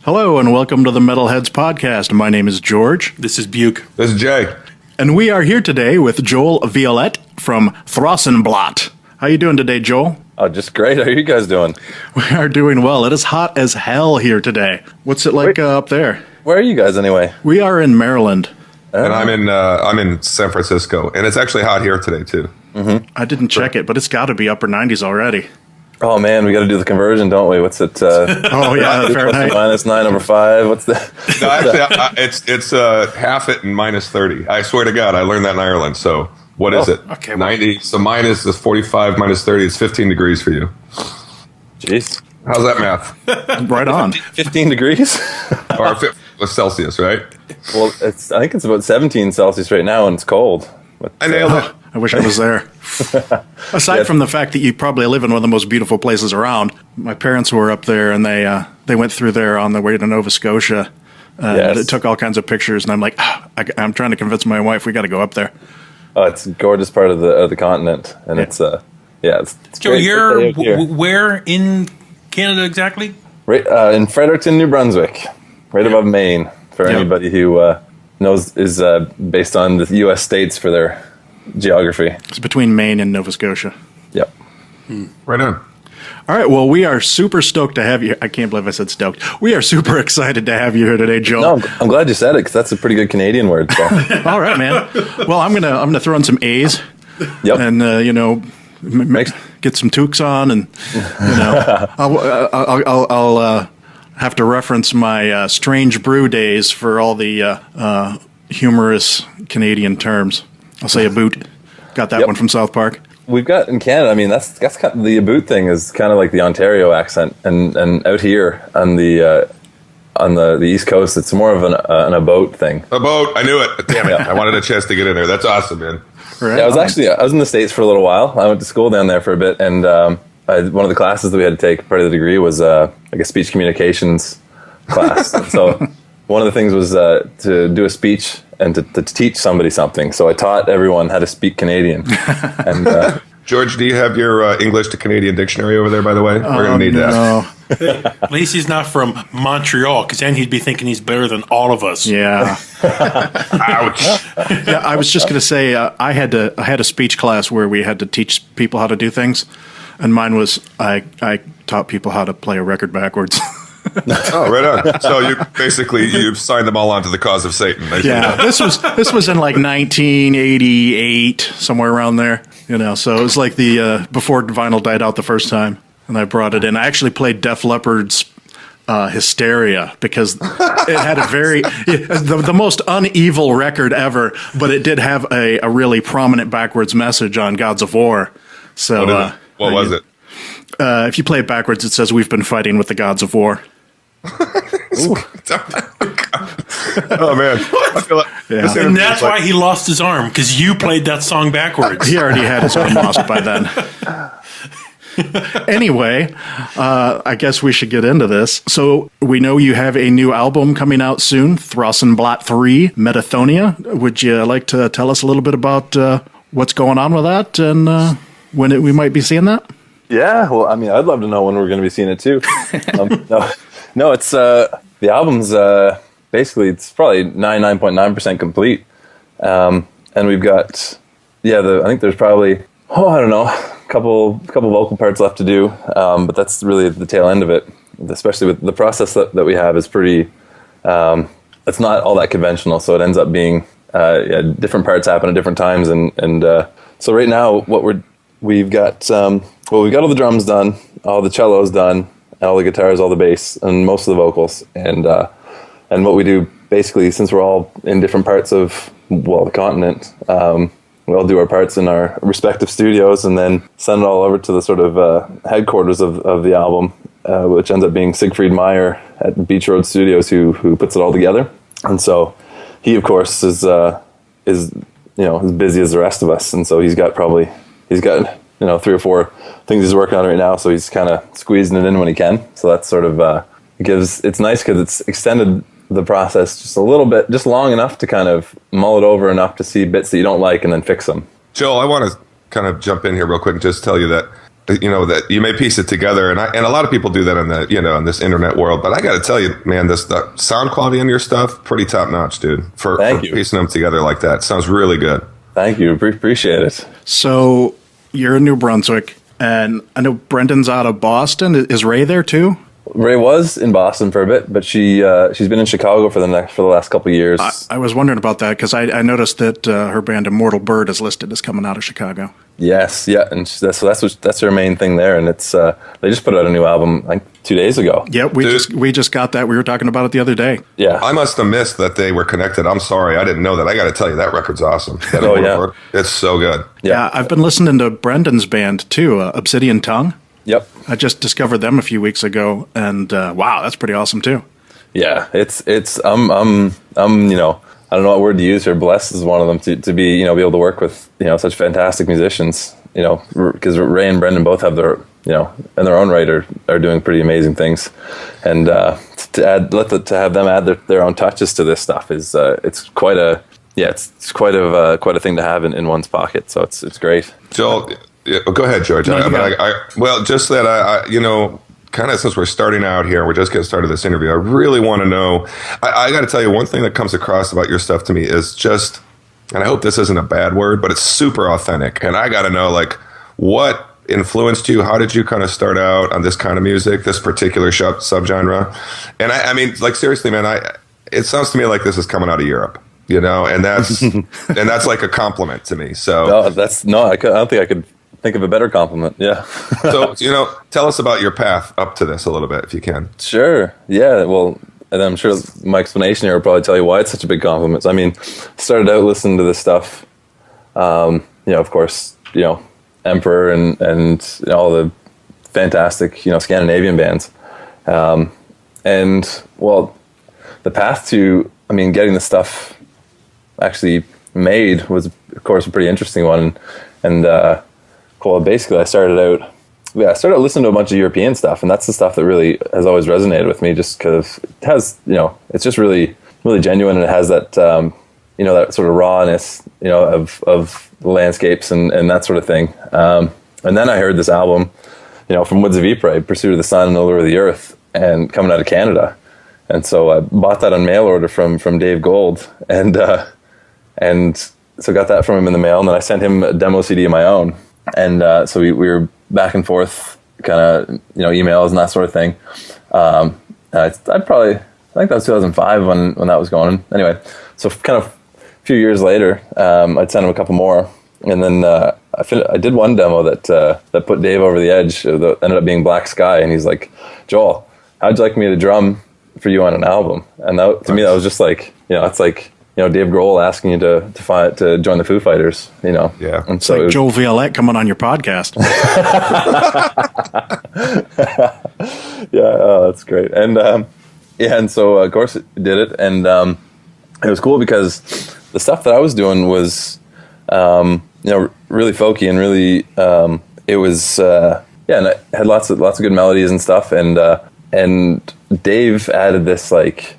Hello and welcome to the METALHEADS Podcast. My name is George. This is Buke. This is Jay. And we are here today with Joel Violette from Thrawsunblat. How you doing today, Joel? Oh, just great. How are you guys doing? We are doing well. It is hot as hell here today. What's it like up there? Where are you guys anyway? We are in Maryland. And I'm in San Francisco, and it's actually hot here today too. Mm-hmm. I didn't check it, but it's got to be upper 90s already. Oh man, we got to do the conversion, don't we? What's it? Oh yeah, Fahrenheit. -9/5. What's the? No, actually, it's half it and -30. I swear to God, I learned that in Ireland. So what is it? Okay, 90. So minus is 45 minus 30. It's 15 degrees for you. Jeez, how's that math? Right on. 15 degrees. Or Celsius, right? Well, I think it's about 17 Celsius right now, and it's cold. But, I nailed it. I wish I was there. Aside from the fact that you probably live in one of the most beautiful places around, my parents were up there and they went through there on the way to Nova Scotia. They took all kinds of pictures, and I'm like, I'm trying to convince my wife we got to go up there. Oh, it's a gorgeous part of the continent, and it's Joe, you're where in Canada exactly? Right in Fredericton, New Brunswick, right above Maine. For anybody who knows, is based on the U.S. states for their geography. It's between Maine and Nova Scotia. Yep. Right on. All right. Well, we are super stoked to have you. I can't believe I said stoked. We are super excited to have you here today, Joel. No, I'm glad you said it because that's a pretty good Canadian word. So. All right, man. Well, I'm gonna throw in some A's. Yep. And get some toques on, and I'll have to reference my Strange Brew days for all the humorous Canadian terms. I'll say a boot. Got that one from South Park. We've got in Canada. I mean, that's kind of, the boot thing is kind of like the Ontario accent, and out here on the East Coast, it's more of an a boat thing. A boat. I knew it. Damn it! I wanted a chance to get in there. That's awesome, man. Right. Yeah, I was in the States for a little while. I went to school down there for a bit, and one of the classes that we had to take, part of the degree, was like a speech communications class. So one of the things was to do a speech and to teach somebody something. So I taught everyone how to speak Canadian. And George, do you have your English to Canadian dictionary over there, by the way? We're going to need that. At least he's not from Montreal, because then he'd be thinking he's better than all of us. Yeah. Ouch. Yeah, I was just going to say I had a speech class where we had to teach people how to do things, and mine was I taught people how to play a record backwards. Oh, right on. So you signed them all onto the cause of Satan. Yeah, this was in like 1988, somewhere around there. So it was like the before vinyl died out the first time, and I brought it in. I actually played Def Leppard's Hysteria because it had the most unevil record ever, but it did have a really prominent backwards message on Gods of War. So what was it? If you play it backwards, it says, "We've been fighting with the gods of war." Oh man! I feel like And that's why he lost his arm, because you played that song backwards. He already had his arm lost by then. Anyway, I guess we should get into this. So we know you have a new album coming out soon, Thrawsunblat 3, Metathonia. Would you like to tell us a little bit about what's going on with that and when we might be seeing that? yeah, well, I mean, I'd love to know when we're going to be seeing it too. No, it's the album's basically it's probably 99.9% complete, and we've got I think there's probably I don't know, a couple vocal parts left to do, but that's really the tail end of it. Especially with the process that we have is pretty. It's not all that conventional, so it ends up being different parts happen at different times, and so right now we've got all the drums done, all the cellos done, all the guitars, all the bass, and most of the vocals, and what we do basically, since we're all in different parts of the continent, we all do our parts in our respective studios, and then send it all over to the sort of headquarters of the album, which ends up being Siegfried Meyer at Beach Road Studios, who puts it all together. And so he, of course, is as busy as the rest of us, and so he's got 3 or 4 things he's working on right now. So he's kind of squeezing it in when he can. So that's sort of it's nice because it's extended the process just a little bit, just long enough to kind of mull it over enough to see bits that you don't like and then fix them. Joel, I want to kind of jump in here real quick and just tell you that that you may piece it together, and a lot of people do that in the in this internet world. But I got to tell you, man, the sound quality in your stuff pretty top notch, dude. For piecing them together like that, sounds really good. Thank you, appreciate it. So you're in New Brunswick, and I know Brendan's out of Boston. Is Ray there too? Ray was in Boston for a bit, but she's been in Chicago for the last couple of years. I was wondering about that because I noticed that her band Immortal Bird is listed as coming out of Chicago. Yes, yeah, and that's her main thing there, and it's they just put out a new album like 2 days ago. Yeah, we just got that. We were talking about it the other day. Yeah, I must have missed that they were connected. I'm sorry, I didn't know that. I got to tell you, that record's awesome. Yeah, it's so good. Yeah, I've been listening to Brendan's band too, Obsidian Tongue. Yep, I just discovered them a few weeks ago, and wow, that's pretty awesome too. Yeah, it's I don't know what word to use here. Blessed is one of them to be, be able to work with, such fantastic musicians, because Ray and Brendan both have their, in their own right are doing pretty amazing things. And to have them add their own touches to this stuff is, it's quite a thing to have in one's pocket. So it's great. Joel, go ahead, George. Just that kind of since we're starting out here, we're just getting started this interview, I really want to know, I got to tell you, one thing that comes across about your stuff to me is just, and I hope this isn't a bad word, but it's super authentic. And I got to know, like, what influenced you? How did you kind of start out on this kind of music, this particular subgenre? And I mean, like, seriously, man, it sounds to me like this is coming out of Europe, and that's, and that's like a compliment to me. So I don't think I could think of a better compliment. Yeah. So, tell us about your path up to this a little bit, if you can. Sure. Yeah. Well, and I'm sure my explanation here will probably tell you why it's such a big compliment. So, I mean, started out listening to this stuff, of course, Emperor and all the fantastic, Scandinavian bands. And, well, the path to, getting the stuff actually made was, of course, a pretty interesting one. And well, basically, I started listening to a bunch of European stuff, and that's the stuff that really has always resonated with me, just because it has, it's just really, really genuine, and it has that, that sort of rawness, of landscapes and that sort of thing. And then I heard this album, from Woods of Ypres, Pursuit of the Sun and Allure of the Earth, and coming out of Canada, and so I bought that on mail order from Dave Gold, and so got that from him in the mail, and then I sent him a demo CD of my own. And so we were back and forth, kind of, emails and that sort of thing. I think that was 2005 when that was going. Anyway, so kind of a few years later, I'd sent him a couple more. And then I did one demo that put Dave over the edge. That ended up being Black Sky. And he's like, Joel, how'd you like me to drum for you on an album? And to me, that was just like, it's like, Dave Grohl asking you to join the Foo Fighters, Yeah. And so like Joel Violette coming on your podcast. Yeah, that's great. And and so of course it did it, and it was cool because the stuff that I was doing was really folky and really it was and it had lots of good melodies and stuff, and Dave added this like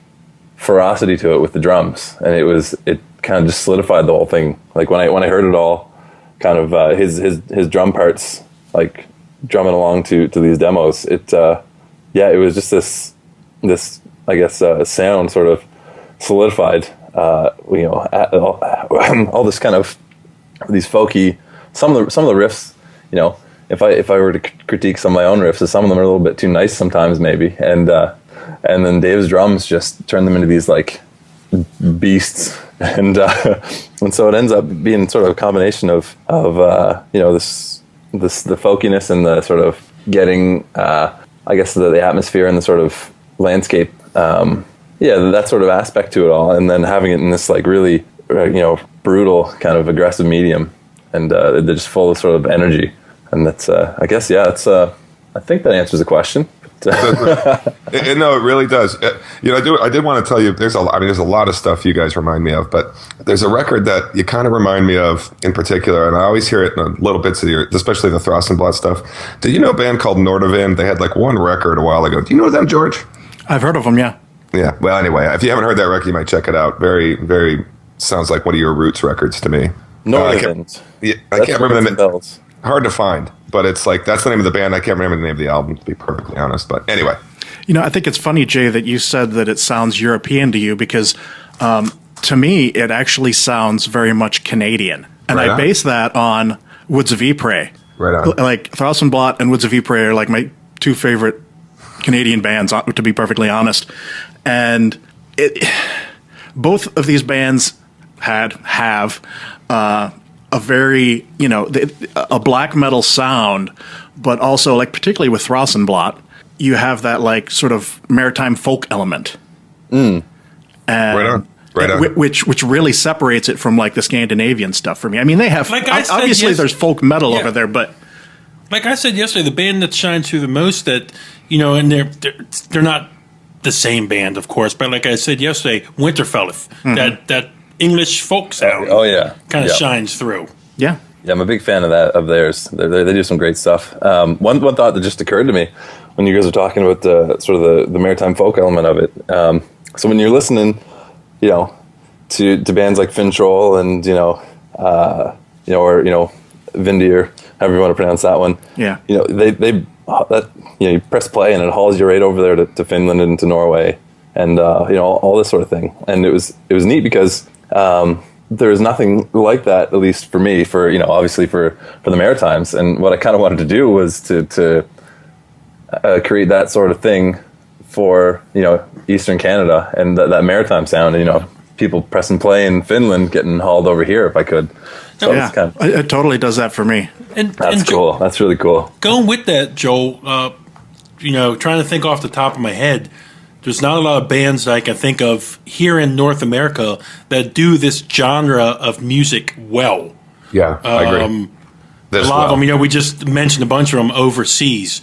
ferocity to it with the drums, and it kind of just solidified the whole thing. Like when I heard it all, kind of his drum parts, like drumming along to these demos, it was just this I guess sound sort of solidified. All this kind of these folky, some of the riffs, if I were to critique some of my own riffs, some of them are a little bit too nice sometimes maybe, and then Dave's drums just turn them into these like beasts, and so it ends up being sort of a combination of this the folkiness and the sort of getting I guess the atmosphere and the sort of landscape, that sort of aspect to it all, and then having it in this like really brutal kind of aggressive medium, and they're just full of sort of energy, and that's I guess I think that answers the question. No, it really does. I did want to tell you, there's a lot of stuff you guys remind me of, but there's a record that you kind of remind me of in particular, and I always hear it in little bits of especially the Thrawsunblat stuff. Did you know a band called Nordavind? They had like one record a while ago. Do you know them, George? I've heard of them, yeah. Yeah. Well, anyway, if you haven't heard that record, you might check it out. Very, very sounds like one of your roots records to me. Nordavind. I can't remember them. hard to find. But it's like, that's the name of the band. I can't remember the name of the album, to be perfectly honest. But anyway. I think it's funny, Jay, that you said that it sounds European to you because to me, it actually sounds very much Canadian. And I base that on Woods of Ypres. Right on. Like Thrawsunblat and Woods of Ypres are like my two favorite Canadian bands, to be perfectly honest. And both of these bands have a very, a black metal sound, but also, like, particularly with Thrawsunblat, you have that, like, sort of maritime folk element. Right on. Which really separates it from, like, the Scandinavian stuff for me. I mean, they have, obviously there's folk metal over there, but... Like I said yesterday, the band that shines through the most that, and they're not the same band, of course, but like I said yesterday, Winterfell, that English folk sound kind of shines through. Yeah. Yeah, I'm a big fan of theirs. They do some great stuff. One thought that just occurred to me when you guys were talking about the maritime folk element of it. So when you're listening, to bands like Fintroll and Vindir, however you want to pronounce that one. Yeah. You press play and it hauls you right over there to Finland and to Norway and all this sort of thing. And it was neat because there is nothing like that, at least for me, obviously for the Maritimes. And what I kind of wanted to do was to create that sort of thing for Eastern Canada and that maritime sound. And people pressing play in Finland getting hauled over here if I could. So yeah, it totally does that for me. And that's cool. That's really cool. Going with that, Joel, trying to think off the top of my head, there's not a lot of bands that I can think of here in North America that do this genre of music well. Yeah, I agree. A lot of them, we just mentioned a bunch of them overseas.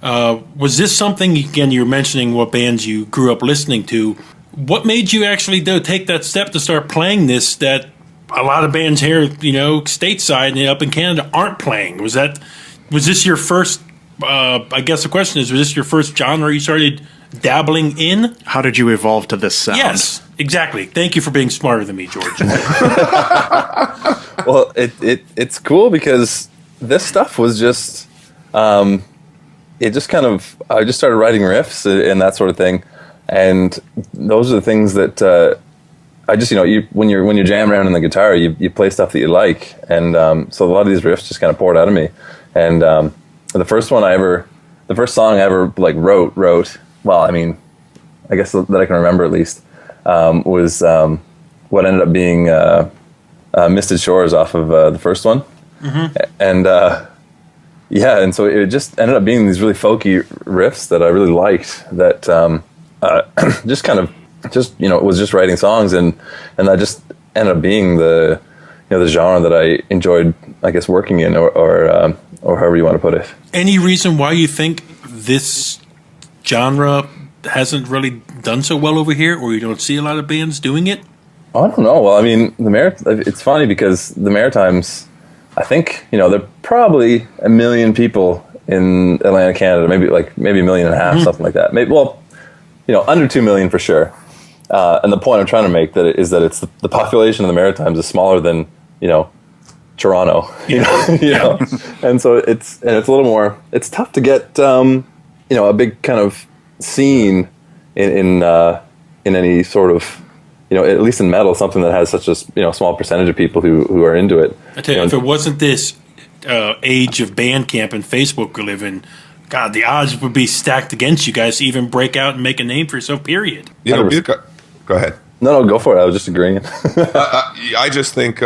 Was this something, again, you were mentioning what bands you grew up listening to. What made you actually take that step to start playing this that a lot of bands here, stateside and up in Canada aren't playing? Was this your first, I guess the question is, was this your first genre you started dabbling in? How did you evolve to this sound? Yes, exactly. Thank you for being smarter than me, George. Well, it's cool because this stuff was just, it just kind of, I just started writing riffs and that sort of thing. And those are the things that I just, when you're jamming around on the guitar, you play stuff that you like. And so a lot of these riffs just kind of poured out of me. And the first song I ever like wrote, well, I mean, I guess that I can remember at least, was what ended up being Misted Shores off of the first one. Mm-hmm. And and so it just ended up being these really folky riffs that I really liked that it was just writing songs and that just ended up being the genre that I enjoyed, I guess, working in or however you want to put it. Any reason why you think this genre hasn't really done so well over here, or you don't see a lot of bands doing it? I don't know. Well, I mean, it's funny because the Maritimes, I think, there are probably 1 million people in Atlantic Canada, maybe 1.5 million, something like that. Maybe, under 2 million for sure. And the point I'm trying to make is that it's the population of the Maritimes is smaller than, Toronto, and so it's a little more, it's tough to get, a big kind of scene in any sort of, at least in metal, something that has such a small percentage of people who are into it. I tell you, if it wasn't this age of Bandcamp and Facebook we live in, God, the odds would be stacked against you guys to even break out and make a name for yourself, period. Buke, go ahead. No, go for it. I was just agreeing. I just think,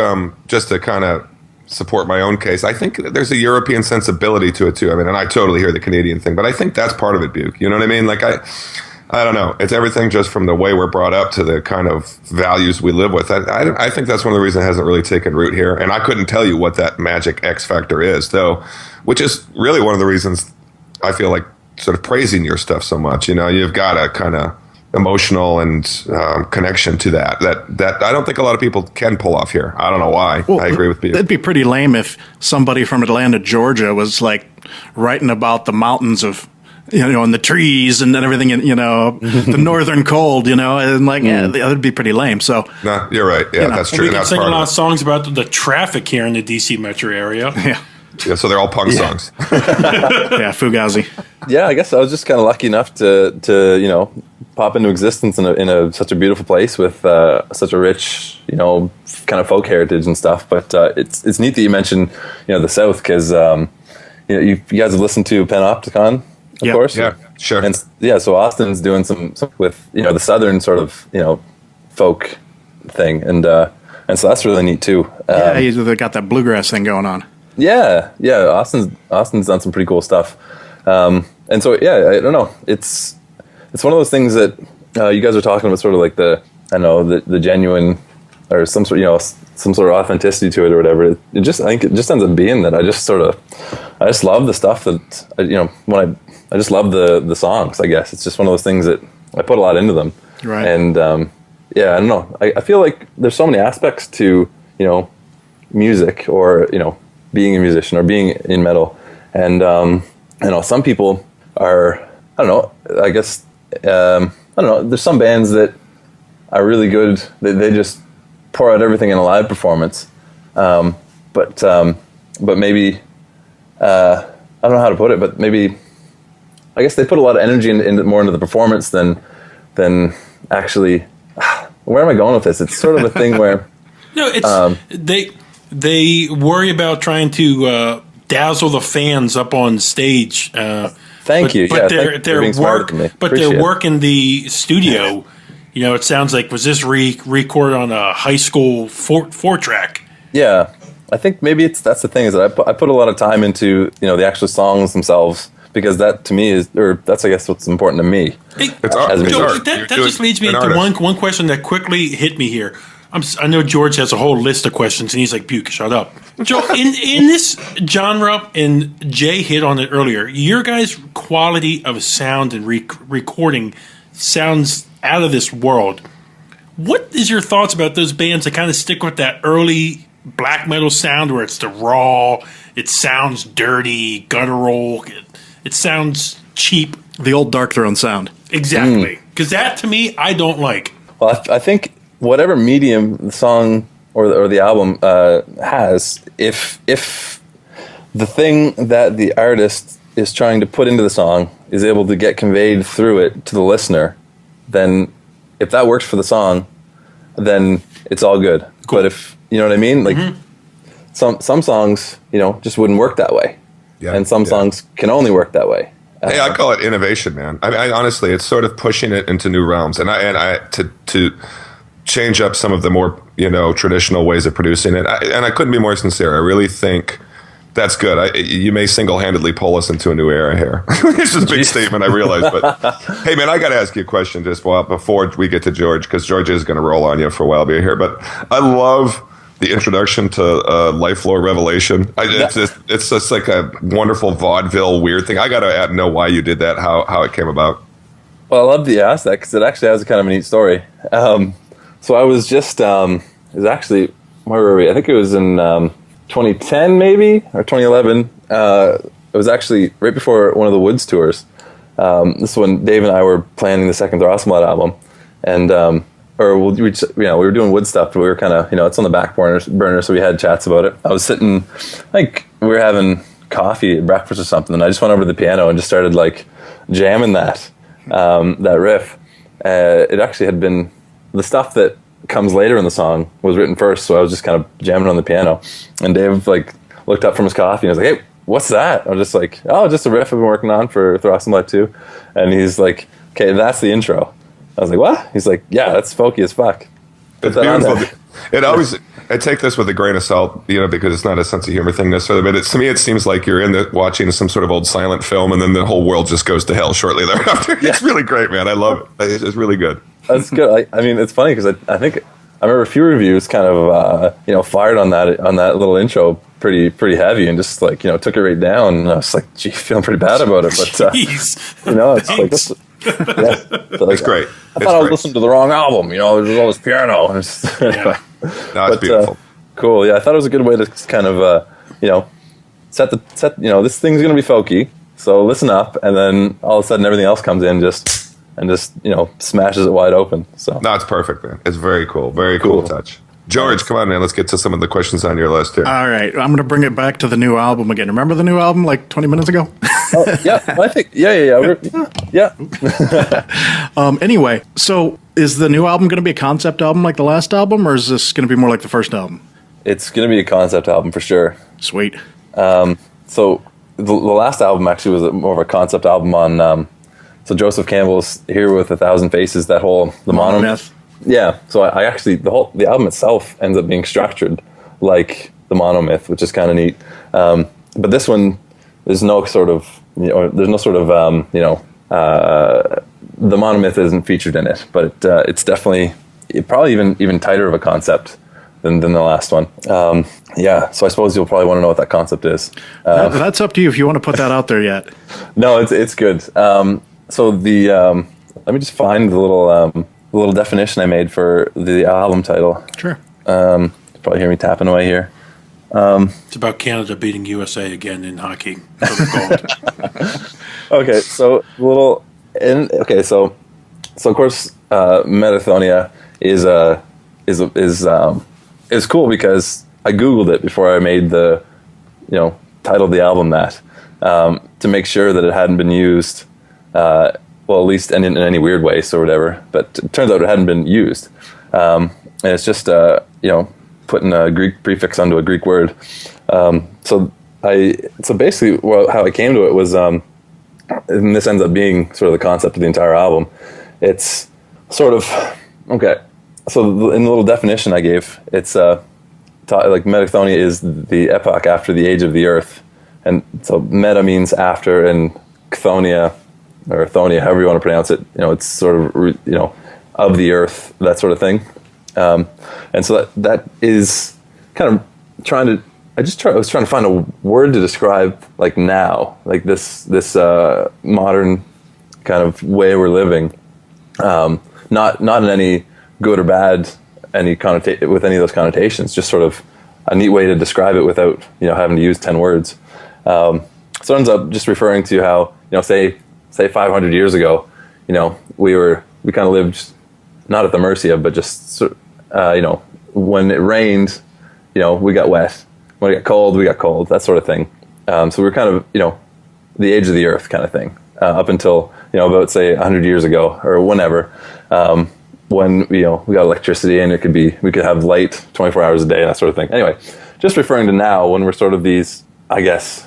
just to kind of support my own case, I think there's a European sensibility to it too. I mean, and I totally hear the Canadian thing, but I think that's part of it, Buke. You know what I mean? Like, I don't know. It's everything just from the way we're brought up to the kind of values we live with. I think that's one of the reasons it hasn't really taken root here. And I couldn't tell you what that magic X factor is, though, which is really one of the reasons I feel like sort of praising your stuff so much. You've got a kind of emotional and connection to that I don't think a lot of people can pull off here. I don't know why. Well, I agree with you. It'd be pretty lame if somebody from Atlanta, Georgia was like writing about the mountains of, and the trees and everything, and, the northern cold, and like, that'd be pretty lame. So, no, you're right. Yeah, that's true. We can sing a lot of songs about the traffic here in the DC metro area. Yeah. Yeah, so they're all punk songs. Yeah, Fugazi. Yeah, I guess I was just kind of lucky enough to pop into existence in such a beautiful place with such a rich, kind of folk heritage and stuff. But it's neat that you mentioned, the South, because you guys have listened to Panopticon, of course. Yeah, sure. And so Austin's doing some with the Southern sort of folk thing, and so that's really neat too. They got that bluegrass thing going on. Yeah. Austin's done some pretty cool stuff, and so I don't know. It's one of those things that you guys are talking about, sort of like the genuine, or some sort of authenticity to it or whatever. I think it just ends up being that I just love the stuff that I just love the songs. I guess it's just one of those things that I put a lot into them, right? And I don't know. I feel like there's so many aspects to music, or being a musician or being in metal, and some people are, I don't know, I guess I don't know, there's some bands that are really good, they just pour out everything in a live performance, but maybe I don't know how to put it, but maybe I guess they put a lot of energy more into the performance than actually. Where am I going with this? It's sort of a thing where no, it's they worry about trying to dazzle the fans up on stage. Thank you. But yeah, their work in the studio, it sounds like, was this recorded on a high school 4-track? Yeah, I think maybe that's the thing, is that I put a lot of time into the actual songs themselves, because that to me that's I guess what's important to me. That just leads me into one question that quickly hit me here. I know George has a whole list of questions, and he's like, Buke, shut up. Joe, in this genre, and Jay hit on it earlier, your guys' quality of sound and recording sounds out of this world. What is your thoughts about those bands that kind of stick with that early black metal sound, where it's the raw, it sounds dirty, guttural, it sounds cheap? The old Dark Throne sound. Exactly. Because that, to me, I don't like. Well, I think whatever medium the song or the album has, if the thing that the artist is trying to put into the song is able to get conveyed through it to the listener, then if that works for the song, then it's all good. Cool. But if, you know what I mean? Like some songs, just wouldn't work that way. Yeah, and some songs can only work that way. Hey, I call it innovation, man. I honestly, it's sort of pushing it into new realms, and to change up some of the more traditional ways of producing it. And I couldn't be more sincere. I really think that's good. You may single-handedly pull us into a new era here. It's just a big statement, I realize. But hey, man, I got to ask you a question just before we get to George, because George is going to roll on you for a while being here. But I love the introduction to Life Lore Revelation. It's just like a wonderful vaudeville weird thing. I got to know why you did that, how it came about. Well, I love that you asked that, because it actually has a kind of a neat story. So I was just, it was actually, where were we? I think it was in 2010 maybe, or 2011. It was actually right before one of the Woods tours. This is when Dave and I were planning the second Thrawsunblat album. And, we were doing Wood stuff, but we were kind of, it's on the back burner, so we had chats about it. I was sitting, like, we were having coffee at breakfast or something, and I just went over to the piano and just started, like, jamming that riff. It actually had been, the stuff that comes later in the song was written first, so I was just kind of jamming on the piano. And Dave, like, looked up from his coffee and was like, "Hey, what's that?" I was just like, "Oh, just a riff I've been working on for Thrawsunblat 2. And he's like, "Okay, that's the intro." I was like, "What?" He's like, "Yeah, that's folky as fuck." It's beautiful. I take this with a grain of salt, because it's not a sense of humor thing necessarily, but to me, it seems like you're watching some sort of old silent film, and then the whole world just goes to hell shortly thereafter. Yeah. It's really great, man. I love it. It's really good. That's good. I mean, it's funny, because I think I remember a few reviews kind of fired on that little intro pretty heavy, and just like took it right down. And I was like, gee, feeling pretty bad about it, but it's like this. Yeah, so it's great. I thought I was listening to the wrong album. There's all this piano. No, it's beautiful. Cool. Yeah, I thought it was a good way to kind of set. This thing's gonna be folky, so listen up, and then all of a sudden everything else comes in and just smashes it wide open. So no, it's perfect, man. It's very cool. Very cool touch. George, come on, man. Let's get to some of the questions on your list here. All right, I'm going to bring it back to the new album again. Remember the new album like 20 minutes ago? Yeah, I think, yeah. Anyway, so is the new album going to be a concept album like the last album, or is this going to be more like the first album? It's going to be a concept album for sure. Sweet. So the last album actually was more of a concept album on. So Joseph Campbell's Here with 1,000 Faces. That whole the monomyth. Yeah. So I actually the album itself ends up being structured like the monomyth, which is kind of neat. But this one, there's no sort of the monomyth isn't featured in it, but it's definitely probably even tighter of a concept than the last one. Yeah, so I suppose you'll probably want to know what that concept is. That's up to you if you want to put that out there yet. No, it's good. So the let me just find the little definition I made for the album title. Sure. You probably hear me tapping away here. It's about Canada beating USA again in hockey for the gold. Okay, so so of course Metathonia is cool because I Googled it before I made titled the album that to make sure that it hadn't been used at least in any weird ways or whatever, but it turns out it hadn't been used, and it's just putting a Greek prefix onto a Greek word. So basically how I came to it was, and this ends up being sort of the concept of the entire album. It's sort of, okay, so in the little definition I gave, it's like Metathonia is the epoch after the age of the earth. And so meta means after, and Chthonia, or Thonia, however you want to pronounce it, it's sort of, of the earth, that sort of thing. And so that is kind of I was trying to find a word to describe like now, like this modern kind of way we're living. Not in any good or bad, with any of those connotations, just sort of a neat way to describe it without, having to use 10 words. So it ends up just referring to how, say 500 years ago, we kind of lived not at the mercy of, but just, when it rained, we got wet. When it got cold, we got cold, that sort of thing. So we were kind of, the age of the earth kind of thing, up until, about say 100 years ago or whenever, when, we got electricity and we could have light 24 hours a day and that sort of thing. Anyway, just referring to now when we're sort of these, I guess,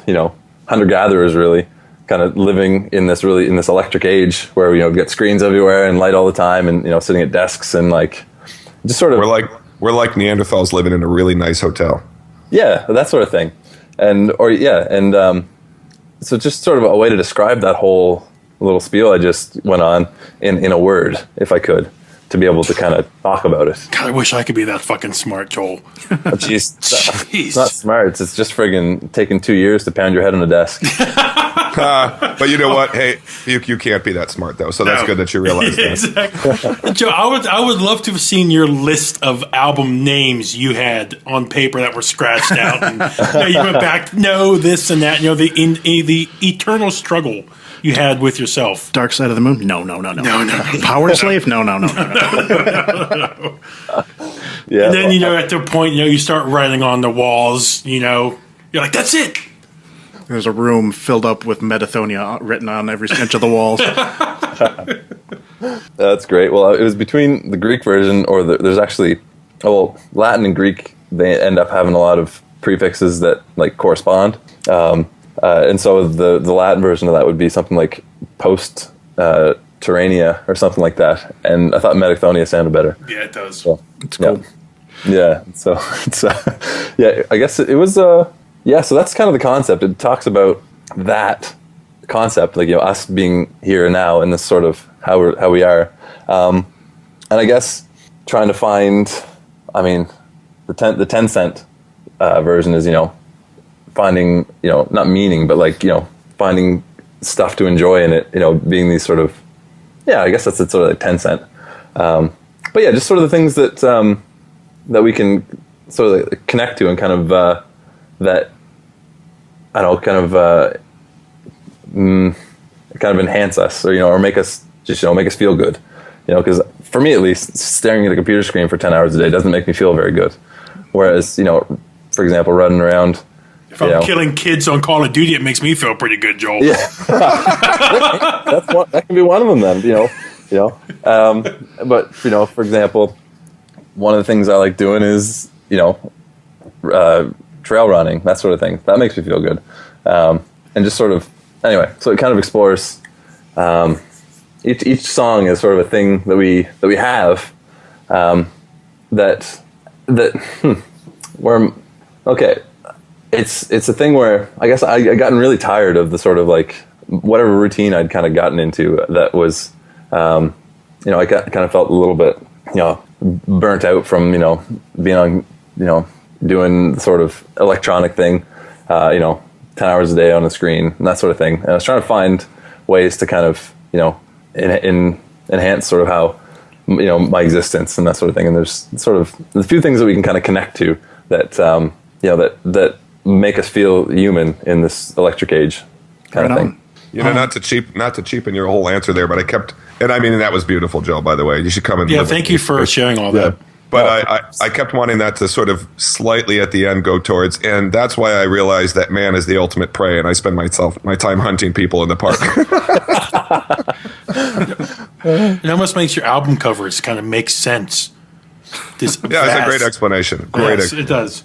hunter-gatherers really, kind of living in this electric age where we get screens everywhere and light all the time and sitting at desks and like just sort of we're like Neanderthals living in a really nice hotel. Yeah, that sort of thing. So just sort of a way to describe that whole little spiel I just went on in a word, if I could, to be able to kind of talk about it. God, I wish I could be that fucking smart, Joel. Jeez. It's not smart. It's just friggin' taking 2 years to pound your head on a desk. But you know what? Hey, you can't be that smart though. So that's good that you realize that. Exactly. Joe, I would love to have seen your list of album names you had on paper that were scratched out, and you went back to this and that. The eternal struggle you had with yourself. Dark Side of the Moon? No. Power Slave? No. Yeah. And then at the point you start writing on the walls. You're like, that's it. There's a room filled up with Metathonia written on every inch of the walls. That's great. Well, it was between the Greek version, or there's actually, Latin and Greek, they end up having a lot of prefixes that like correspond. And so the Latin version of that would be something like post Terrania or something like that. And I thought Metathonia sounded better. Yeah, it does. So, It's cool. Yeah. So it's I guess it was so that's kind of the concept. It talks about that concept, like us being here now and this sort of how we are. And I guess trying to find, the 10 cent version is finding not meaning, but like finding stuff to enjoy in it. Being these sort of I guess that's sort of like 10 cent. But yeah, just sort of the things that that we can sort of like connect to and kind of that I don't know, kind of enhance us or make us just make us feel good. because for me at least, staring at a computer screen for 10 hours a day doesn't make me feel very good. Whereas, for example, running around. If I'm killing kids on Call of Duty, it makes me feel pretty good, Joel. Yeah. That can be one of them then, but, for example, one of the things I like doing is, trail running, that sort of thing. That makes me feel good. And just sort of, anyway, so it kind of explores, each song is sort of a thing that we have, where, okay, it's a thing where I guess I gotten really tired of the sort of like whatever routine I'd kind of gotten into that was, I kind of felt a little bit, burnt out from, being on, doing the sort of electronic thing, 10 hours a day on the screen and that sort of thing. And I was trying to find ways to kind of, enhance sort of how, my existence and that sort of thing. And there's sort of a few things that we can kind of connect to that, that make us feel human in this electric age kind of thing. Not to cheapen your whole answer there, but that was beautiful, Joe, by the way. You should come and thank you for sharing all that. But I kept wanting that to sort of slightly at the end go towards, and that's why I realized that man is the ultimate prey, and I spend my time hunting people in the park. It almost makes your album covers kind of make sense. It's a great explanation. It does.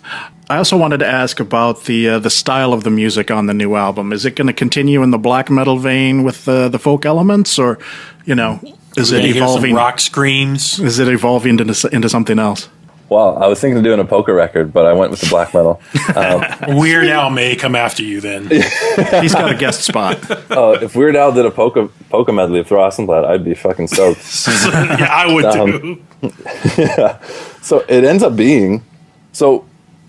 I also wanted to ask about the style of the music on the new album. Is it going to continue in the black metal vein with the folk elements, or is it evolving? Some rock screams. Is it evolving into something else? Well, I was thinking of doing a polka record, but I went with the black metal. Weird Al may come after you then. He's got a guest spot. If Weird Al did a polka medley of Thrawsunblat, I'd be fucking stoked. Yeah, I would too. Yeah. So it ends up being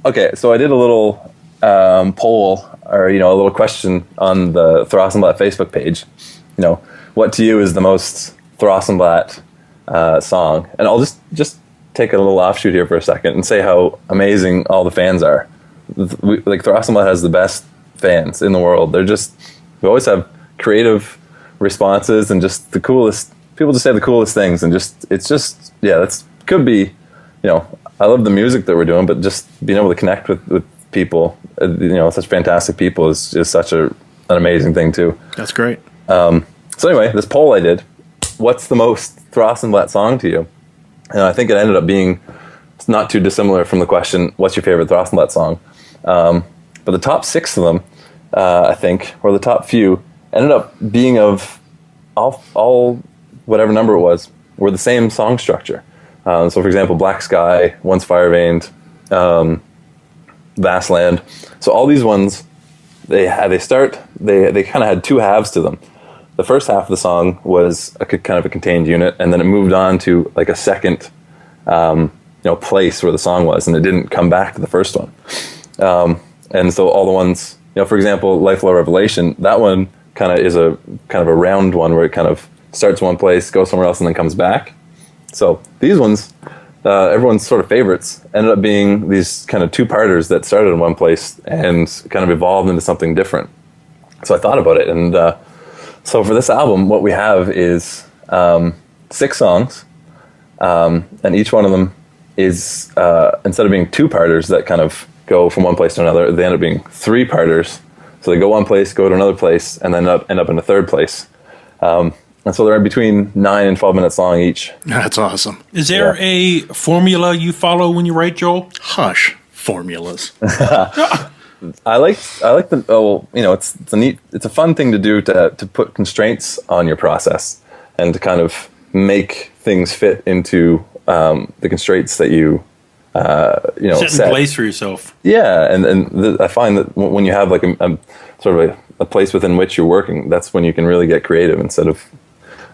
okay. So I did a little poll, or a little question on the Thrawsunblat Facebook page. What to you is the most Thrawsunblat song? And I'll just take a little offshoot here for a second and say how amazing all the fans are. Thrawsunblat has the best fans in the world. We always have creative responses and just the coolest. People just say the coolest things, and that's could be, I love the music that we're doing, but just being able to connect with people, such fantastic people is such an amazing thing too. That's great. So anyway, this poll I did, what's the most Thrawsunblat song to you? And I think it ended up being not too dissimilar from the question, what's your favorite Thrawsunblat song? But the top 6 of them, I think, or the top few, ended up being of all whatever number it was, were the same song structure. So for example, Black Sky, Once Fire Veined, Vastland. So all these ones, they kind of had 2 halves to them. The first half of the song was kind of a contained unit, and then it moved on to like a second, place where the song was, and it didn't come back to the first one. And so all the ones, for example, Life Law Revelation, that one kind of is a round one where it kind of starts one place, goes somewhere else, and then comes back. So these ones, everyone's sort of favorites, ended up being these kind of 2-parters that started in one place and kind of evolved into something different. So I thought about it, and so for this album, what we have is 6 songs, and each one of them is, instead of being 2-parters that kind of go from one place to another, they end up being 3-parters. So they go one place, go to another place, and then end up in a third place. And so they're between 9 and 12 minutes long each. That's awesome. Is there a formula you follow when you write, Joel? Hush, formulas. I like the it's a fun thing to do to put constraints on your process and to kind of make things fit into the constraints that you set in place for yourself. Yeah, and I find that when you have like a sort of a place within which you're working, that's when you can really get creative instead of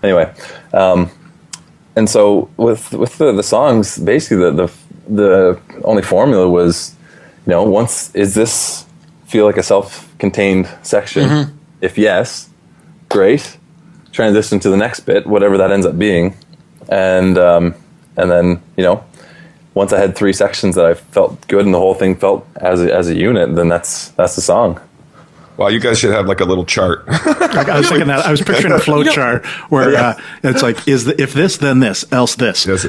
anyway. And so with the songs, basically the only formula was, does this feel like a self-contained section? Mm-hmm. If yes, great. Transition to the next bit, whatever that ends up being, and then once I had 3 sections that I felt good and the whole thing felt as a unit, then that's the song. Wow, you guys should have like a little chart. I was thinking that. I was picturing a flow chart where it's like, if this, then this, else this. Yes,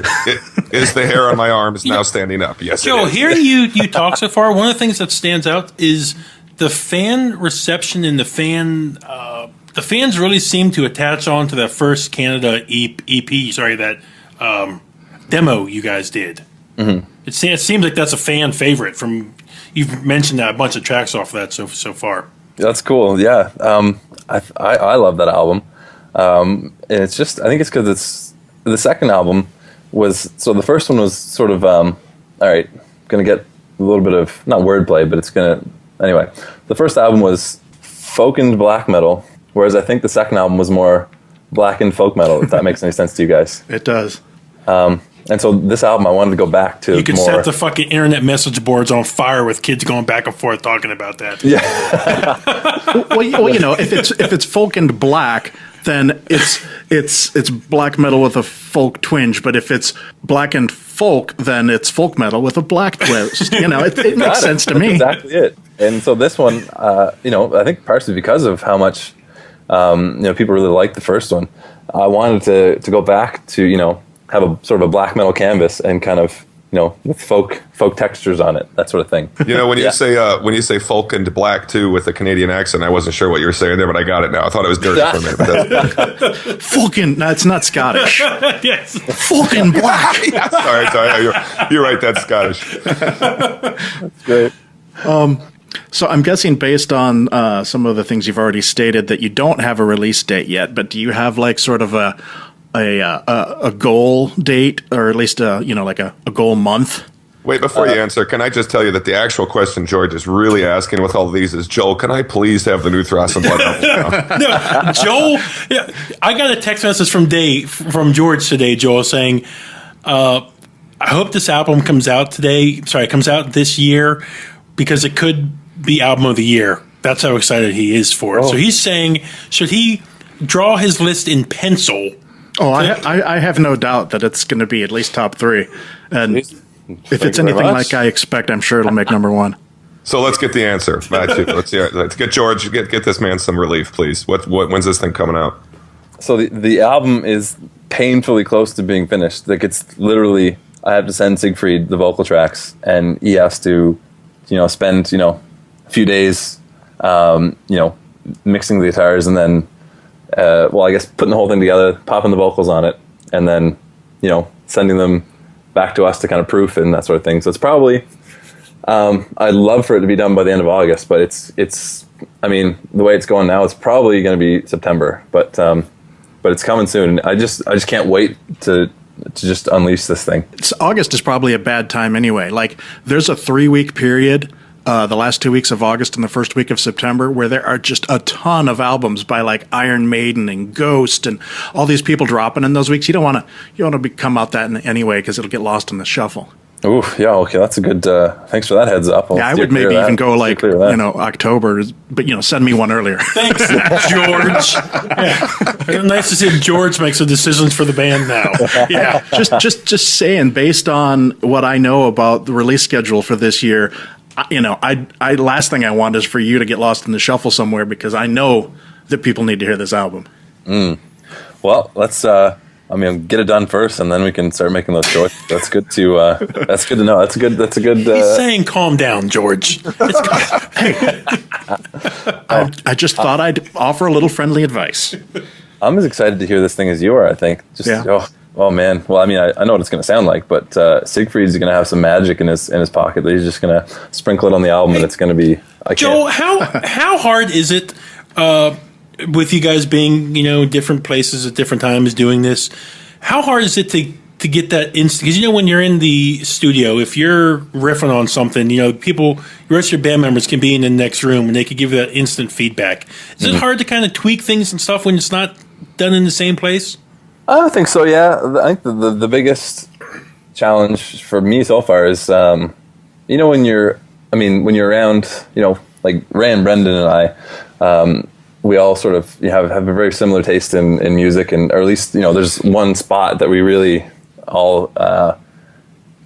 is the hair on my arms now standing up? Yes, Joe, hearing you talk so far, one of the things that stands out is the fan reception and the fans really seem to attach on to that first Canada EP. Sorry, that demo you guys did. Mm-hmm. It seems like that's a fan favorite. You've mentioned a bunch of tracks off of that so far. That's cool. Yeah, I love that album. And it's just, I think it's because it's the second album was, so the first one was sort of all right, gonna get a little bit of not wordplay, but it's gonna anyway. The first album was folk and black metal, whereas I think the second album was more black and folk metal. If that makes any sense to you guys. It does. And so this album, I wanted to go back to. You could more, set the fucking internet message boards on fire with kids going back and forth talking about that. Yeah. well, you know, if it's folk and black, then it's black metal with a folk twinge. But if it's black and folk, then it's folk metal with a black twist. You know, it makes sense to me. That's exactly it. And so this one, you know, I think partially because of how much you know, people really liked the first one, I wanted to go back to, you know, have a sort of a black metal canvas and kind of, you know, with folk textures on it, that sort of thing. You know, when you say folk and black too with a Canadian accent, I wasn't sure what you were saying there, but I got it now. I thought it was dirty for a minute. Folk and, no, it's not Scottish. Yes. Folk and black. Yeah, sorry. You're right. That's Scottish. That's great. So I'm guessing based on some of the things you've already stated that you don't have a release date yet, but do you have like sort of a goal date, or at least like a goal month? Wait, before you answer, can I just tell you that the actual question George is really asking with all of these is, Joel, can I please have the new Thrawsunblat album now? No, Joel, yeah, I got a text message from George today, Joel, saying, I hope this album comes out this year, because it could be album of the year. That's how excited he is for it. Oh. So he's saying, should he draw his list in pencil? Oh, I have no doubt that it's going to be at least top 3. And if it's anything like I expect, I'm sure it'll make number 1. So let's get the answer. Let's get George, get this man some relief, please. When's this thing coming out? So the album is painfully close to being finished. Like, it's literally, I have to send Siegfried the vocal tracks, and he has to, you know, spend, you know, a few days, you know, mixing the guitars, and then, I guess putting the whole thing together, popping the vocals on it, and then, you know, sending them back to us to kind of proof and that sort of thing. So it's probably, I'd love for it to be done by the end of August, but it's, I mean, the way it's going now, it's probably going to be September, but it's coming soon. I just can't wait to just unleash this thing. August is probably a bad time anyway. Like, there's a 3-week period, the last 2 weeks of August and the first week of September, where there are just a ton of albums by like Iron Maiden and Ghost and all these people dropping in those weeks. You don't want to come out that anyway, because it'll get lost in the shuffle. Ooh, yeah, okay, that's a good. Thanks for that heads up. I would maybe even go like October, but send me one earlier. Thanks, George. Yeah. Nice to see George make some decisions for the band now. Yeah, just saying, based on what I know about the release schedule for this year, I last thing I want is for you to get lost in the shuffle somewhere, because I know that people need to hear this album. Well, let's. Get it done first, and then we can start making those choices. That's good to. That's good to know. That's a good. He's saying, "Calm down, George." I just thought I'd offer a little friendly advice. I'm as excited to hear this thing as you are. I think. Oh man. Well, I mean, I know what it's going to sound like, but Siegfried's going to have some magic in his pocket that he's just going to sprinkle it on the album, and it's going to be. Joe, how hard is it? With you guys being, different places at different times doing this, how hard is it to get that instant? Because when you're in the studio, if you're riffing on something, people, the rest of your band members can be in the next room and they could give you that instant feedback. Is it hard to kind of tweak things and stuff when it's not done in the same place? I don't think so. Yeah, I think the biggest challenge for me so far is, when you're around, like Ray and Brendan and I. We all sort of have a very similar taste in music, or at least there's one spot that we really all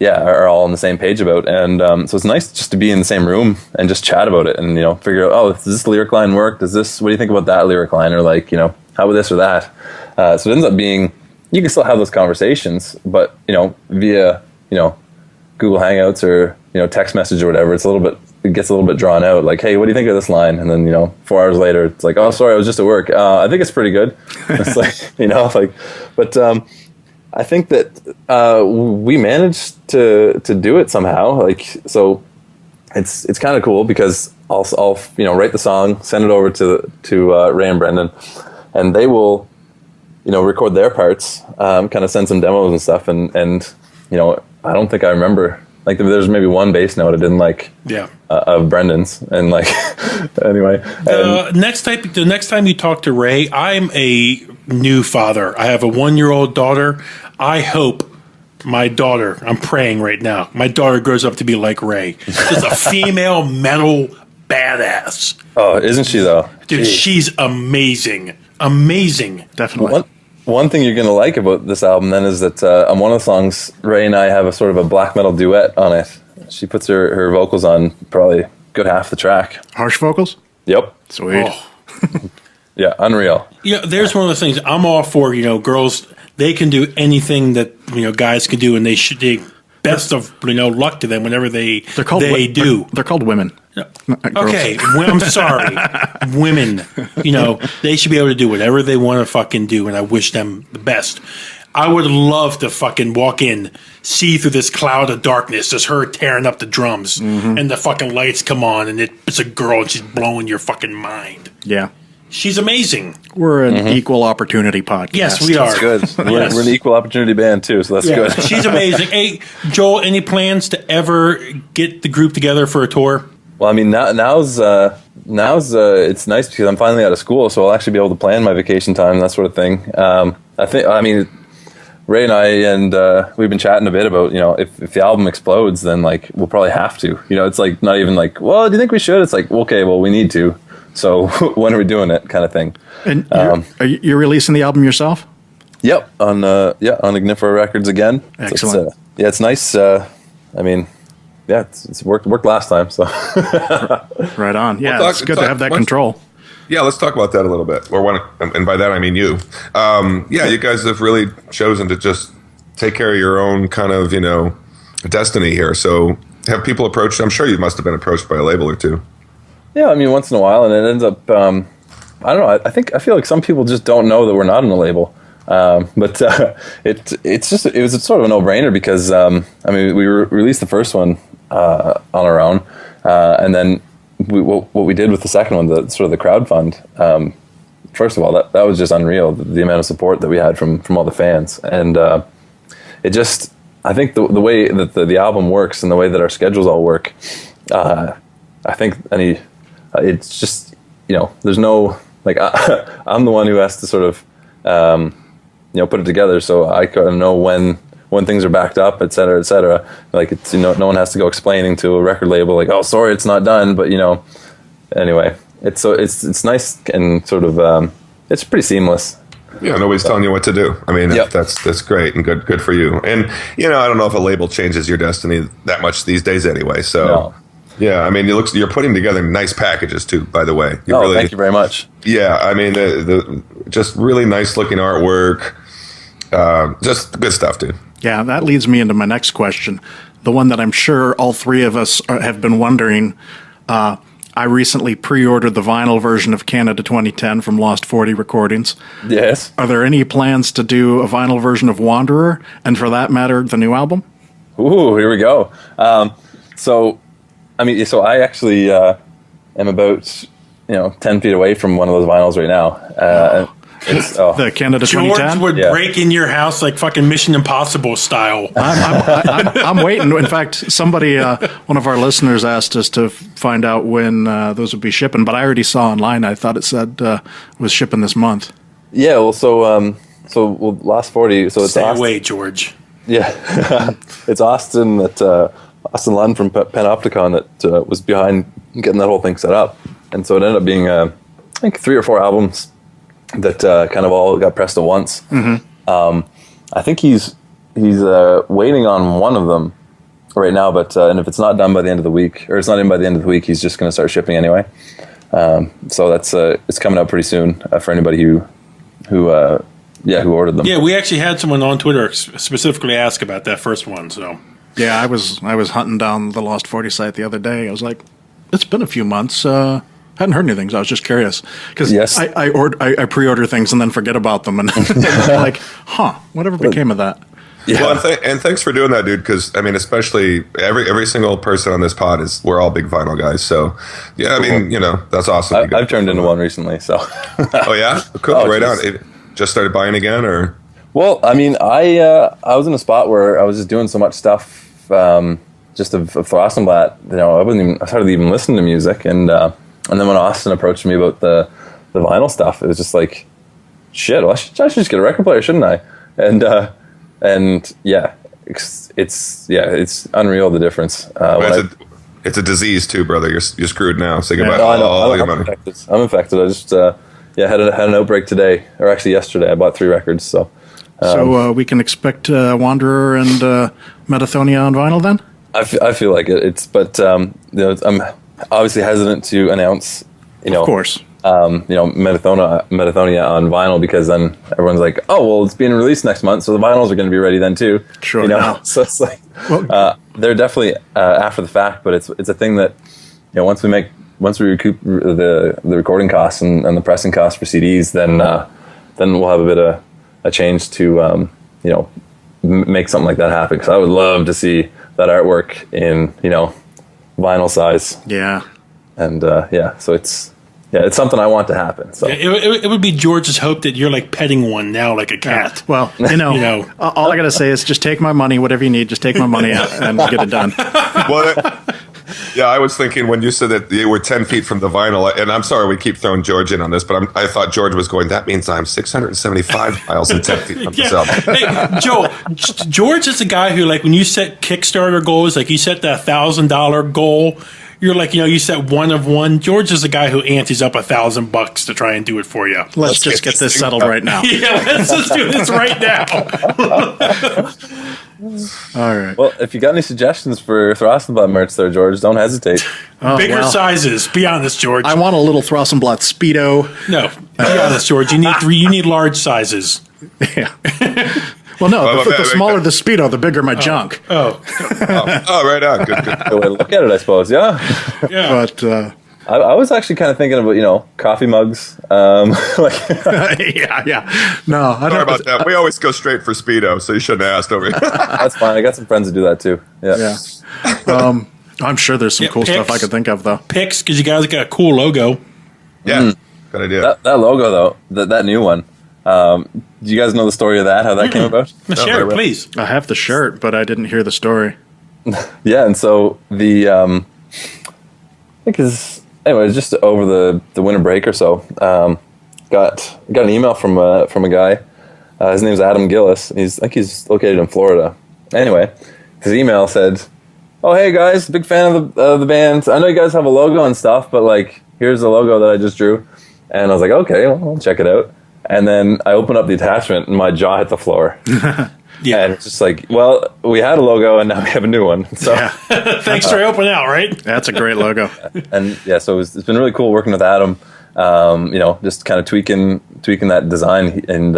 are all on the same page about. And so it's nice just to be in the same room and just chat about it and, figure out, does this lyric line work? What do you think about that lyric line? Or like, how about this or that? So it ends up being, you can still have those conversations, but, via, Google Hangouts or, text message or whatever, it gets a little bit drawn out. Like, hey, what do you think of this line? And then, 4 hours later, it's like, oh, sorry, I was just at work. I think it's pretty good. It's like, but I think that we managed to do it somehow. Like, so it's kind of cool because I'll write the song, send it over to Ray and Brendan, and they will, record their parts, kind of send some demos and stuff. And I don't think I remember. Like, there's maybe one bass note I didn't like. Yeah. Of Brendan's, and like, anyway. The next time you talk to Ray, I'm a new father. I have a 1-year-old daughter. I hope my daughter, I'm praying right now, my daughter grows up to be like Ray. Just a female metal badass. Oh, isn't she though? Dude, she's amazing. Amazing. Definitely. One thing you're going to like about this album then is that on one of the songs, Ray and I have a sort of a black metal duet on it. She puts her vocals on probably a good half the track. Harsh vocals? Yep. Sweet. Oh. Yeah, unreal. Yeah, there's one of the things I'm all for, girls, they can do anything that, guys can do, and they best of, luck to them whenever they do. They're called women. Okay, I'm sorry. Women, they should be able to do whatever they want to fucking do, and I wish them the best. I would love to fucking walk in, see through this cloud of darkness, just her tearing up the drums, and the fucking lights come on, and it's a girl, and she's blowing your fucking mind. Yeah. She's amazing. We're an equal opportunity podcast. Yes, we are. That's good. We're an equal opportunity band, too, so that's good. She's amazing. Hey, Joel, any plans to ever get the group together for a tour? Well, I mean, now's it's nice because I'm finally out of school, so I'll actually be able to plan my vacation time and that sort of thing. Ray and I we've been chatting a bit about, if the album explodes, then like we'll probably have to. It's like not even like, well, do you think we should? It's like, okay, well, we need to. So when are we doing it, kind of thing. And you're releasing the album yourself? Yep, on Ignifer Records again. Excellent. So it's nice. It's worked last time. So right on. Yeah, it's good to have that control. Yeah, let's talk about that a little bit. And by that I mean you. You guys have really chosen to just take care of your own kind of destiny here. So have people approached? I'm sure you must have been approached by a label or two. Yeah, I mean, once in a while, and it ends up. I don't know. I feel like some people just don't know that we're not in a label. But it was sort of a no-brainer because we released the first one on our own, and then what we did with the second one, the sort of the crowdfund. First of all, that was just unreal. The amount of support that we had from all the fans, and it just, I think the way that the album works and the way that our schedules all work, I think it's just there's no like I'm the one who has to sort of put it together, so I kind of know when things are backed up, et cetera, et cetera. Like it's no one has to go explaining to a record label like, oh, sorry, it's not done. But anyway, it's nice and sort of it's pretty seamless. Yeah, nobody's telling you what to do. I mean, that's great and good for you. And I don't know if a label changes your destiny that much these days anyway. So. No. Yeah, I mean, you're putting together nice packages too. By the way, thank you very much. Yeah, I mean, the just really nice looking artwork, just good stuff, dude. Yeah, that leads me into my next question, the one that I'm sure all three of us have been wondering. I recently pre-ordered the vinyl version of Canada 2010 from Lost 40 Recordings. Yes. Are there any plans to do a vinyl version of Wanderer, and for that matter, the new album? Ooh, here we go. So I actually am about 10 feet away from one of those vinyls right now. The Canada 2010? George would break in your house like fucking Mission Impossible style. I'm waiting. In fact, somebody, one of our listeners asked us to find out when those would be shipping, but I already saw online, I thought it said it was shipping this month. Yeah, well, so Lost 40, so it's Stay Austin. away, George. Yeah. It's Austin Austin Lund from Panopticon that was behind getting that whole thing set up. And so it ended up being, I think, 3 or 4 albums that kind of all got pressed at once. Mm-hmm. I think he's waiting on one of them right now, but and if it's not done by the end of the week, or it's not in by the end of the week, he's just going to start shipping anyway. So that's it's coming out pretty soon for anybody who ordered them. Yeah, we actually had someone on Twitter specifically ask about that first one. So Yeah, I was hunting down the Lost 40 site the other day. I was like, it's been a few months. Hadn't heard anything, so I was just curious because Yes. I pre-order things and then forget about them, and like, whatever became of that? Yeah. Well, and thanks for doing that, dude. Because I mean, especially every single person on this pod we're all big vinyl guys. So yeah, I mean, that's awesome. I've turned into one recently. So. Oh yeah, cool. Oh, right geez. on. It just started buying again, or Well, I mean, I was in a spot where I was just doing so much stuff, just of Thrawsunblat. I started even listening to music, and then when Austin approached me about the vinyl stuff, it was just like, shit. Well, I should just get a record player, shouldn't I? And yeah, it's unreal the difference. it's a disease too, brother. You're screwed now. Say goodbye. No, I know. All your I'm money. infected. I just had an outbreak today, or actually yesterday. I bought 3 records, so. So we can expect Wanderer and Metathonia on vinyl then? I feel like it. I'm obviously hesitant to announce, Of course. Metathonia on vinyl, because then everyone's like, oh, well, it's being released next month, so the vinyls are going to be ready then too. Sure. No. So it's like, they're definitely after the fact, but it's a thing that, once we recoup the recording costs and the pressing costs for CDs, then we'll have a bit of a change to make something like that happen, because I would love to see that artwork in vinyl size. Yeah. And so it's something I want to happen. So yeah, it would be George's hope that you're like petting one now, like a cat. Well, all I got to say is just take my money, whatever you need, just take my money out and get it done. Well, yeah, I was thinking when you said that you were 10 feet from the vinyl, and I'm sorry we keep throwing George in on this, but I thought George was going, that means I'm 675 miles and 10 feet from the cell. Hey, Joe, George is the guy who, like, when you set Kickstarter goals, like you set the $1,000 goal, you're like, you set one of one. George is the guy who antes up $1,000 to try and do it for you. Let's just get this settled right now. Yeah, let's just do this right now. All right. well, if you got any suggestions for Thrawsunblat merch there, George, don't hesitate. Bigger sizes. Be honest, George. I want a little Thrawsunblat Speedo. No, be honest, George. You need large sizes. Yeah. Well, no, the smaller the Speedo, the bigger my junk. Oh, Right on. Good. The way to look at it, I suppose. Yeah. yeah. But, I was actually kind of thinking about coffee mugs. yeah. No, I Sorry don't. about that. We always go straight for Speedo, so you shouldn't have asked over here. That's fine. I got some friends that do that too. Yeah. Yeah. I'm sure there's some Yeah, cool stuff I picks. could think of, though. Picks, because you guys got a cool logo. Yeah, good idea. That logo though, that new one. Do you guys know the story of that? How that came about? Share it, please. I have the shirt, but I didn't hear the story. Yeah, and so the I think it's just over the winter break or so. Got an email from a guy. His name's Adam Gillis. I think he's located in Florida. Anyway, his email said, "Oh, hey guys, big fan of the band. I know you guys have a logo and stuff, but like here's the logo that I just drew." And I was like, "Okay, well, I'll check it out." And then I opened up the attachment and my jaw hit the floor. Yeah. And it's just like, well, we had a logo and now we have a new one. So, Thanks for helping out, right? That's a great logo. and yeah, so it's been really cool working with Adam. Just kind of tweaking that design and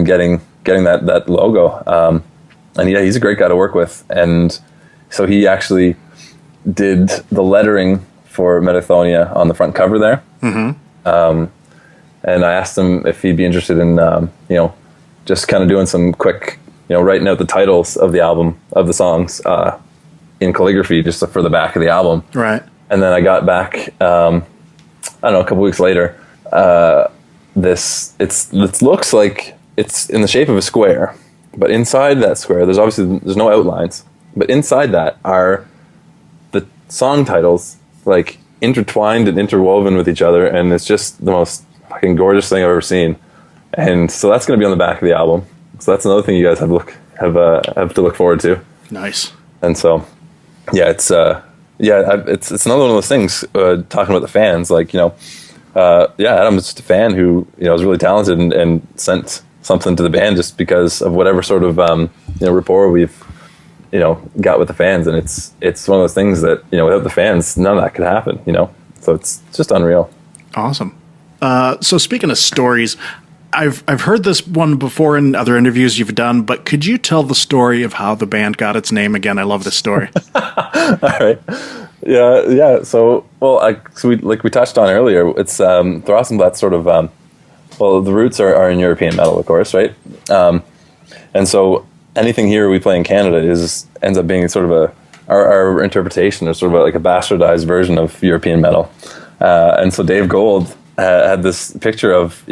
getting that logo. And yeah, he's a great guy to work with. And so he actually did the lettering for Metathonia on the front cover there. Mm-hmm. And I asked him if he'd be interested in, just kind of doing some quick, writing out the titles of the album, of the songs, in calligraphy, just for the back of the album. Right. And then I got back, a couple weeks later. It looks like it's in the shape of a square, but inside that square, there's no outlines. But inside that are the song titles, like intertwined and interwoven with each other, and it's just the most fucking gorgeous thing I've ever seen. And so that's going to be on the back of the album. So that's another thing you guys have to look forward to. Nice. And so, yeah, it's another one of those things. Talking about the fans, like Adam's just a fan who is really talented and sent something to the band just because of whatever sort of rapport we've got with the fans, and it's one of those things that, without the fans, none of that could happen, so it's just unreal. Awesome. So speaking of stories, I've heard this one before in other interviews you've done, but could you tell the story of how the band got its name again? I love this story. All right. Yeah. So, we touched on earlier, it's Thrawsunblat sort of, the roots are in European metal, of course, right? And so anything here we play in Canada ends up being sort of our interpretation, or sort of like a bastardized version of European metal. And so Dave Gold had this picture of,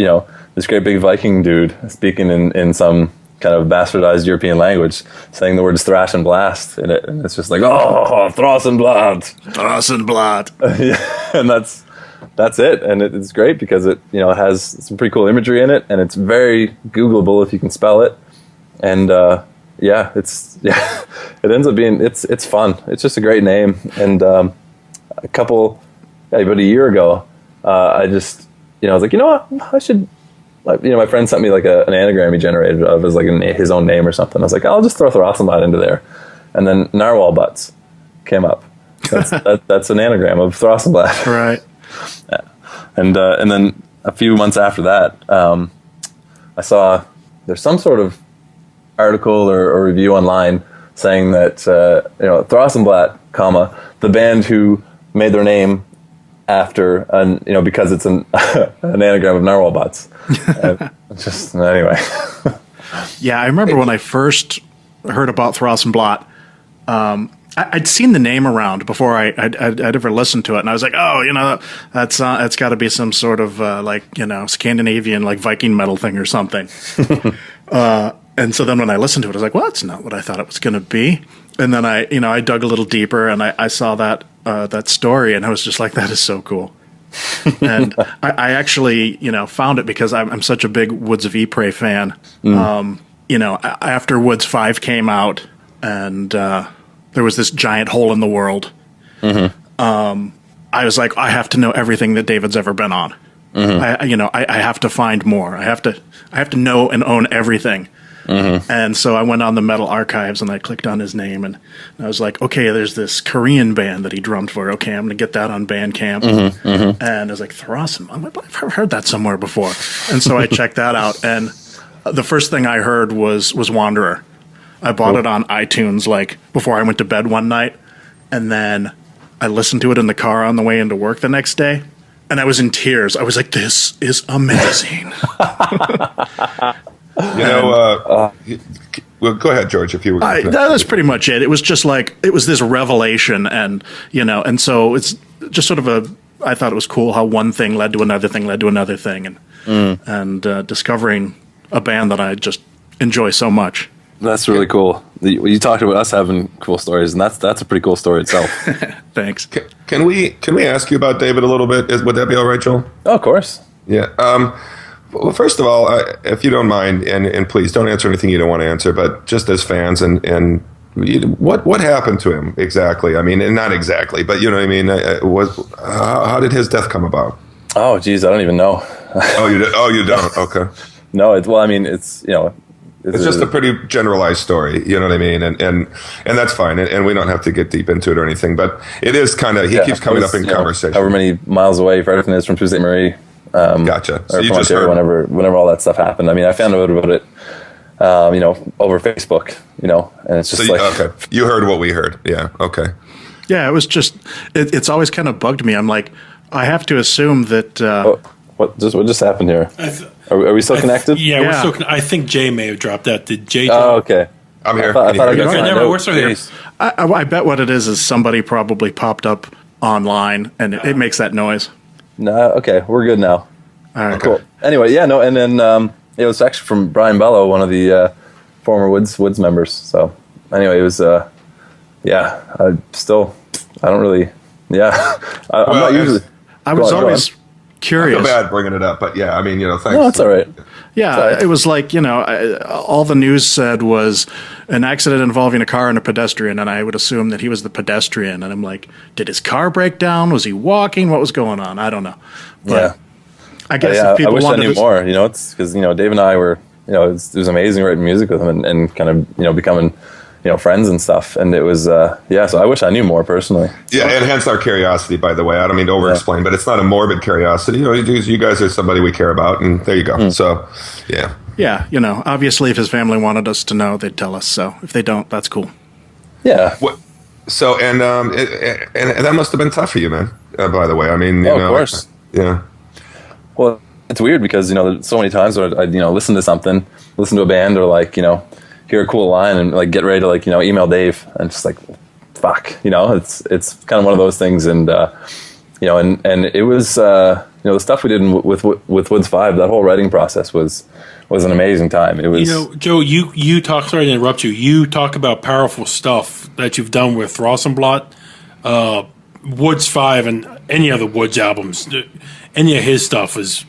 this great big Viking dude speaking in some kind of bastardized European language, saying the words thrash and blast in it. And it's just like, oh, Thrawsunblat. Thrawsunblat. Yeah, and that's it. And it's great because it, has some pretty cool imagery in it, and it's very Googleable if you can spell it. And it ends up being, it's fun. It's just a great name. And about a year ago, I just, I was like, what, I should, my friend sent me like an anagram he generated of as like his own name or something. I was like, I'll just throw Thrawsunblat into there. And then Narwhal Butts came up. That's an anagram of Thrawsunblat. Right. Yeah. And then a few months after that, I saw there's some sort of article or review online saying that, Thrawsunblat, the band who made their name after, because it's an anagram of Narwhal Butts. Just anyway. Yeah, I remember when I first heard about Thrawsunblat, I'd seen the name around before I'd ever listened to it, and I was like, oh, that's got to be some sort of Scandinavian like Viking metal thing or something. And so then when I listened to it, I was like, well, that's not what I thought it was going to be. And then I dug a little deeper, and I saw that story, and I was just like, that is so cool. And I actually, found it because I'm such a big Woods of Ypres fan. After Woods 5 came out, and there was this giant hole in the world, I was like, I have to know everything that David's ever been on. I have to find more. I have to know and own everything. And so I went on the Metal Archives and I clicked on his name, and I was like, okay, there's this Korean band that he drummed for. Okay, I'm going to get that on Bandcamp. And I was like, Thrawsunblat? I've heard that somewhere before. And so I checked that out, and the first thing I heard was Wanderer. I bought it on iTunes like before I went to bed one night, and then I listened to it in the car on the way into work the next day, and I was in tears. I was like, this is amazing. Well, go ahead, George, if you were going to that's pretty much it. It was just like, it was this revelation, and, and so it's just sort of I thought it was cool how one thing led to another thing, and discovering a band that I just enjoy so much. That's really cool. You talked about us having cool stories, and that's a pretty cool story itself. Thanks. Can we ask you about David a little bit? Would that be all right, Joel? Oh, of course. Yeah. Well, first of all, if you don't mind, and please don't answer anything you don't want to answer, but just as fans, and what happened to him exactly? I mean, and not exactly, but you know what I mean. How did his death come about? Oh, geez, I don't even know. You don't. Okay. No, it's It's just a pretty generalized story, you know what I mean, and that's fine, and we don't have to get deep into it or anything, but it is kind of, he keeps coming up in conversation. However many miles away Fredericton is from Sault Ste. Marie. Gotcha. So you just heard whenever all that stuff happened. I mean, I found out about it, over Facebook, and it's just okay. You heard what we heard. Yeah. Okay. Yeah, it was just, it's always kind of bugged me. I'm like, I have to assume that. What just happened here? Are we still connected? Yeah, we're still. I think Jay may have dropped that. Did Jay? Oh, okay. I'm here. We're still here. I bet what it is somebody probably popped up online, and it makes that noise. No, okay, we're good now. All right, cool. Anyway, and then it was actually from Brian Bello, one of the former Woods members. So anyway, it was I don't really. Yeah, I'm not usually. I was always curious. I feel bad bringing it up, but yeah, I mean, thanks. No, it's all right. Yeah, it was like, all the news said was an accident involving a car and a pedestrian, and I would assume that he was the pedestrian. And I'm like, did his car break down? Was he walking? What was going on? I don't know. But I guess if people I wish I knew more. It's because Dave and I were, it was amazing writing music with him and kind of becoming friends and stuff. And it was, so I wish I knew more personally. Yeah, and hence our curiosity, by the way. I don't mean to over-explain, but it's not a morbid curiosity. You guys are somebody we care about, and there you go. So, yeah. Yeah, obviously if his family wanted us to know, they'd tell us. So if they don't, that's cool. Yeah. So, and that must have been tough for you, man, by the way. I mean, of course. Yeah. Well, it's weird because, there's so many times where I'd, listen to something, listen to a band, or like, hear a cool line and like get ready to like, email Dave, and just like, fuck, it's kind of one of those things. And, and it was, the stuff we did with Woods 5, that whole writing process was an amazing time. It was, Joe, you talk, sorry to interrupt you. You talk about powerful stuff that you've done with Thrawsunblat, Woods 5, and any other Woods albums. Any of his stuff is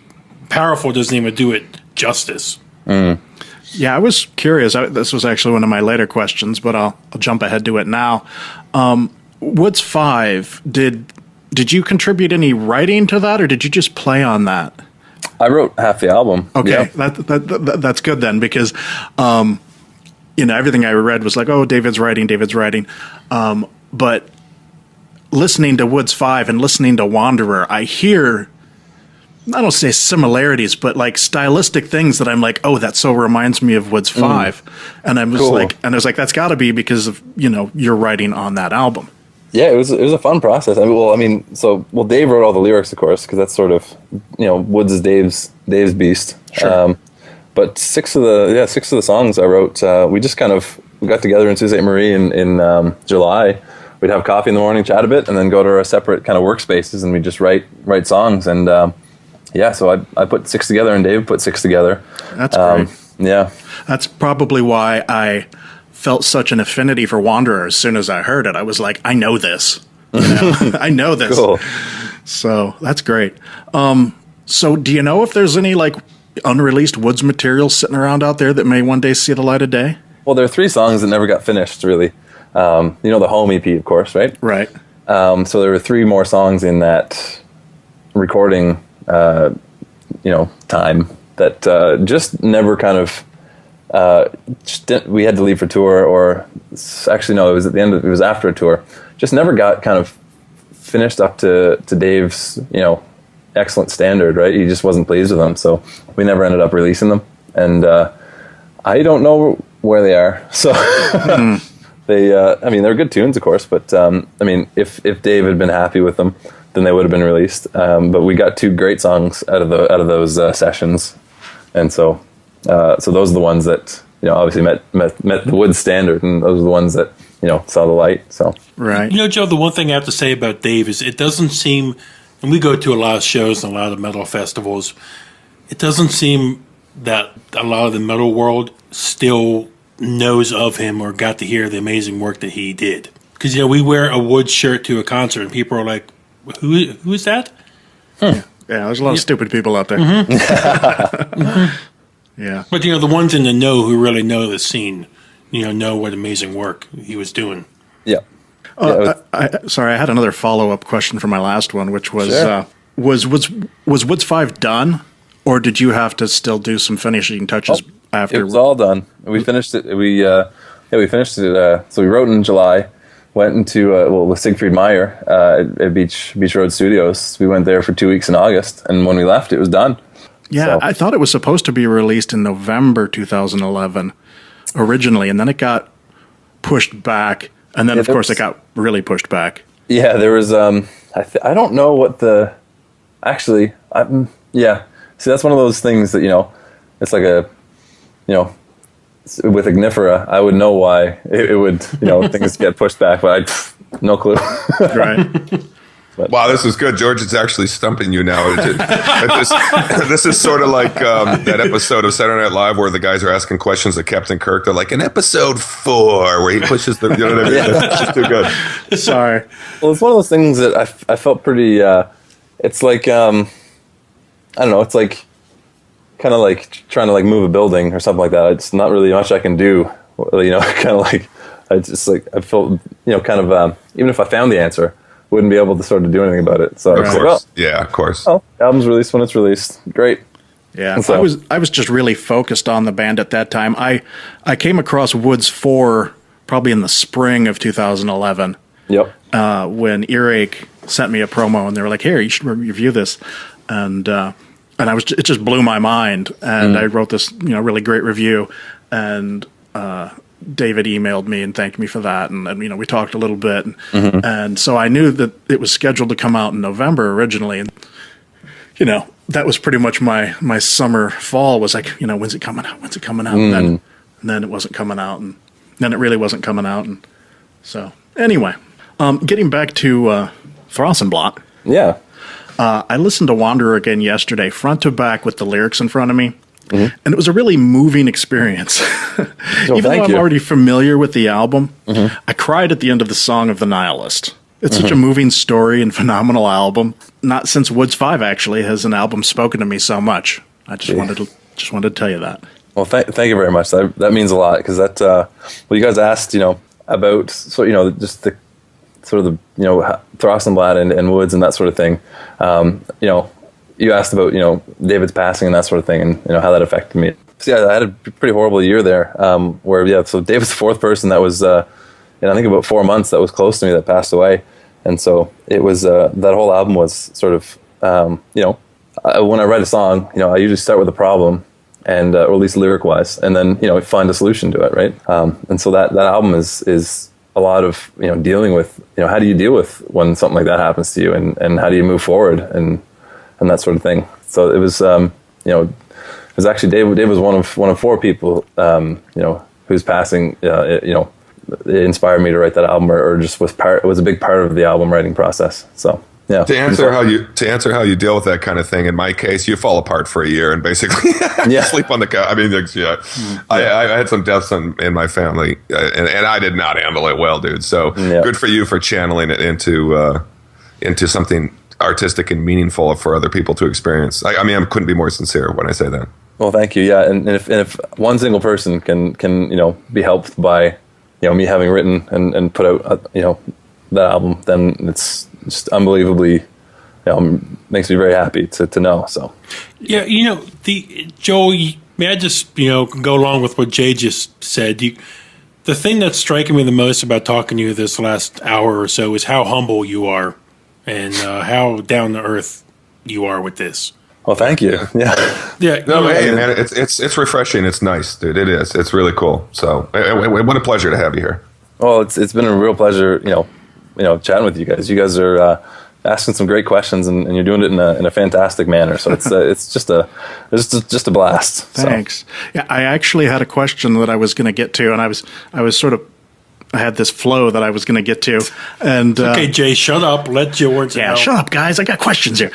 powerful, doesn't even do it justice. Yeah, I was curious. This was actually one of my later questions, but I'll jump ahead to it now. Woods 5, did you contribute any writing to that, or did you just play on that? I wrote half the album. Okay, yeah. That's good then, because everything I read was like, oh, David's writing. But listening to Woods 5 and listening to Wanderer, I hear, I don't say similarities, but like stylistic things that I'm like, oh, that so reminds me of Woods 5. And I was like, that's got to be because of, you're writing on that album. Yeah, it was a fun process. Dave wrote all the lyrics, of course, because that's sort of, Woods is Dave's beast. Sure. But six of the songs I wrote, we just kind of got together in Sault Ste. Marie in July. We'd have coffee in the morning, chat a bit, and then go to our separate kind of workspaces, and we just write songs. And so I put 6 together, and Dave put 6 together. That's great. Yeah, that's probably why I felt such an affinity for Wanderer as soon as I heard it. I was like, I know this. I know this. Cool. So that's great. So do you know if there's any like unreleased Woods material sitting around out there that may one day see the light of day? Well, there are 3 songs that never got finished, really. The Home EP, of course, right? Right. So there were 3 more songs in that recording, time that just never kind of. We had to leave for tour, or actually no, it was at the end. It was after a tour. Just never got kind of finished up to Dave's excellent standard. Right, he just wasn't pleased with them, so we never ended up releasing them. And I don't know where they are. So they're good tunes, of course, but if Dave had been happy with them, then they would have been released. But we got 2 great songs out of those sessions, and so those are the ones that obviously met the Woods standard, and those are the ones that saw the light. So right. Joe, the one thing I have to say about Dave is it doesn't seem, and we go to a lot of shows and a lot of metal festivals, it doesn't seem that a lot of the metal world still knows of him or got to hear the amazing work that he did. Because we wear a Woods shirt to a concert, and people are like, "Who is that?" Yeah, there's a lot of stupid people out there. Yeah. But, the ones in the know who really know the scene, know what amazing work he was doing. Yeah. Sorry, I had another follow-up question for my last one, which was, sure. Was Woods 5 done, or did you have to still do some finishing touches after? It was all done. We finished it. We finished it. So we wrote in July, went into, with Siegfried Meyer at Beach Road Studios. We went there for 2 weeks in August, and when we left, it was done. Yeah, so. I thought it was supposed to be released in November 2011 originally, and then it got pushed back, and then, of course, it got really pushed back. Yeah, there was, I don't know what the, actually, see, that's one of those things that, it's like a, with Ignifera, I would know why it would, things get pushed back, but no clue. Right. But, wow, this is good, George. It's actually stumping you now. This is sort of like that episode of Saturday Night Live where the guys are asking questions of Captain Kirk. They're like, in episode 4, where he pushes the, what I mean? That's just too good. Sorry. Well, it's one of those things that I felt pretty. It's like I don't know. It's like kind of like trying to like move a building or something like that. It's not really much I can do. Kind of like I just like I felt kind of even if I found the answer, wouldn't be able to sort of do anything about it. So of course, yeah, of course. Oh, album's released when it's released. Great. Yeah, so, I was just really focused on the band at that time. I came across Woods 4 probably in the spring of 2011. Yep. When Earache sent me a promo and they were like, "Here, you should review this," and it just blew my mind. And I wrote this, really great review, and David emailed me and thanked me for that, and we talked a little bit, and so I knew that it was scheduled to come out in November originally, and that was pretty much my summer fall was like, when's it coming out? When's it coming out? And then it wasn't coming out, and then it really wasn't coming out, and so anyway. Getting back to Thrawsunblat. Yeah. I listened to Wanderer again yesterday, front to back with the lyrics in front of me, Mm-hmm. and it was a really moving experience. Even though I'm already familiar with the album, I cried at the end of the Song of the Nihilist. It's such a moving story and phenomenal album. Not since Woods 5, actually, has an album spoken to me so much. I just wanted to tell you that. Well, thank you very much. That means a lot, because that, you guys asked, about, so, just the sort of the, Thrawsunblat and Woods and that sort of thing. You asked about, David's passing and that sort of thing, and, how that affected me. So, yeah, I had a pretty horrible year there, where, so David's the fourth person that was, in I think about 4 months that was close to me that passed away. And so it was, that whole album was sort of, when I write a song, I usually start with a problem, and or at least lyric wise, and then find a solution to it, right? And so that album is a lot of dealing with how do you deal with when something like that happens to you, and how do you move forward and that sort of thing. So it was it was actually Dave was one of four people whose passing it inspired me to write that album, or just was a big part of the album writing process. So. Yeah. To answer how you deal with that kind of thing, in my case, you fall apart for a year and basically sleep on the couch. I mean, I had some deaths in my family, and I did not handle it well, dude. So good for you for channeling it into something artistic and meaningful for other people to experience. I couldn't be more sincere when I say that. Well, thank you. Yeah, and if one single person can be helped by me having written and put out that album, then it's just unbelievably, makes me very happy to know. So, yeah, Joe, may I just go along with what Jay just said? The thing that's striking me the most about talking to you this last hour or so is how humble you are, and how down to earth you are with this. Well, thank you. Yeah. Yeah. No, hey, man, it's refreshing. It's nice, dude. It is. It's really cool. So, what a pleasure to have you here. Well, it's been a real pleasure, chatting with you guys. You guys are asking some great questions, and you're doing it in a fantastic manner. So it's just a blast. Thanks. So. Yeah, I actually had a question that I was going to get to, and I was sort of, I had this flow that I was going to get to. And okay, Jay, shut up. Let George. Yeah, shut up, guys. I got questions here.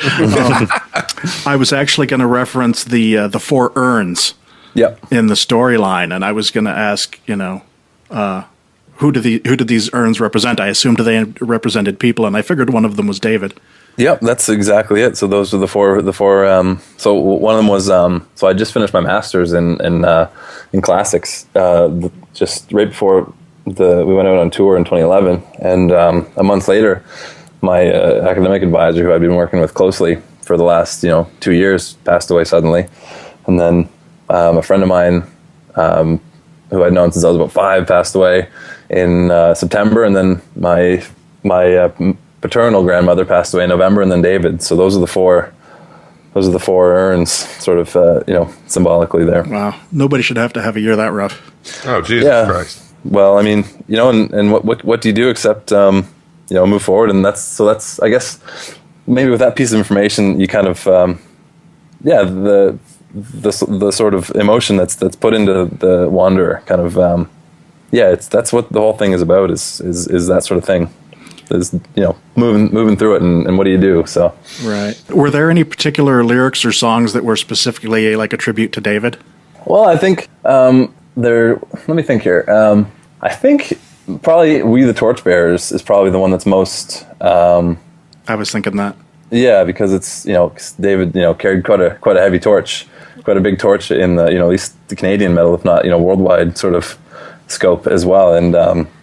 I was actually going to reference the four urns. Yep. In the storyline, and I was going to ask, who do these urns represent? I assumed they represented people, and I figured one of them was David. Yep, that's exactly it. So those are the four. So one of them was. So I just finished my master's in classics. Just right before we went out on tour in 2011, and a month later, my academic advisor, who I'd been working with closely for the last 2 years, passed away suddenly, and then a friend of mine, who I'd known since I was about 5, passed away in September, and then my paternal grandmother passed away in November, and then David. So those are the four urns, sort of symbolically there. Wow, nobody should have to have a year that rough. Oh, Jesus Christ! Well, I mean, and what do you do except move forward, and that's I guess maybe with that piece of information you kind of the sort of emotion that's put into the Wanderer kind of that's what the whole thing is about is that sort of thing, is moving through it, and what do you do? So right. Were there any particular lyrics or songs that were specifically like a tribute to David? Well, I think let me think here. I think probably We the Torchbearers is probably the one that's most I was thinking that. Yeah, because it's 'cause David carried quite a heavy torch, quite a big torch in the at least the Canadian metal, if not worldwide sort of scope as well, and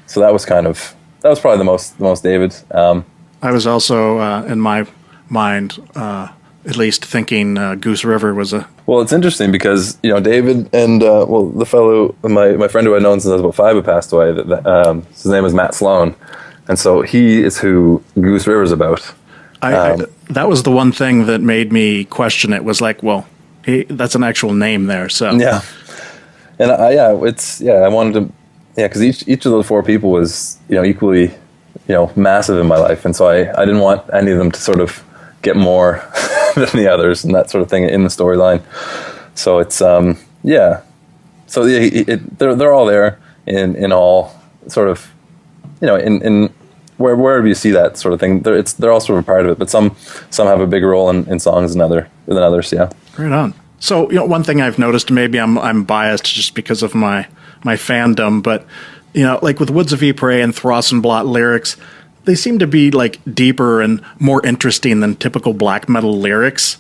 so that was probably the most David. I was also in my mind at least thinking Goose River was a... Well, it's interesting because, David and, the fellow, my friend who I'd known since I was about 5 who passed away, his name is Matt Sloan. And so he is who Goose River's about. That was the one thing that made me question it, was like, well, that's an actual name there, so... Yeah. And I wanted to... Yeah, because each of those 4 people was, equally, massive in my life. And so I didn't want any of them to sort of get more than the others and that sort of thing in the storyline. So it's, yeah. So they're all there in all sort of, in wherever you see that sort of thing, they're all sort of a part of it, but some have a bigger role in songs than others, yeah. Right on. So, one thing I've noticed, maybe I'm biased just because of my fandom, but, like with Woods of Ypres and Thrawsunblat lyrics, they seem to be like deeper and more interesting than typical black metal lyrics.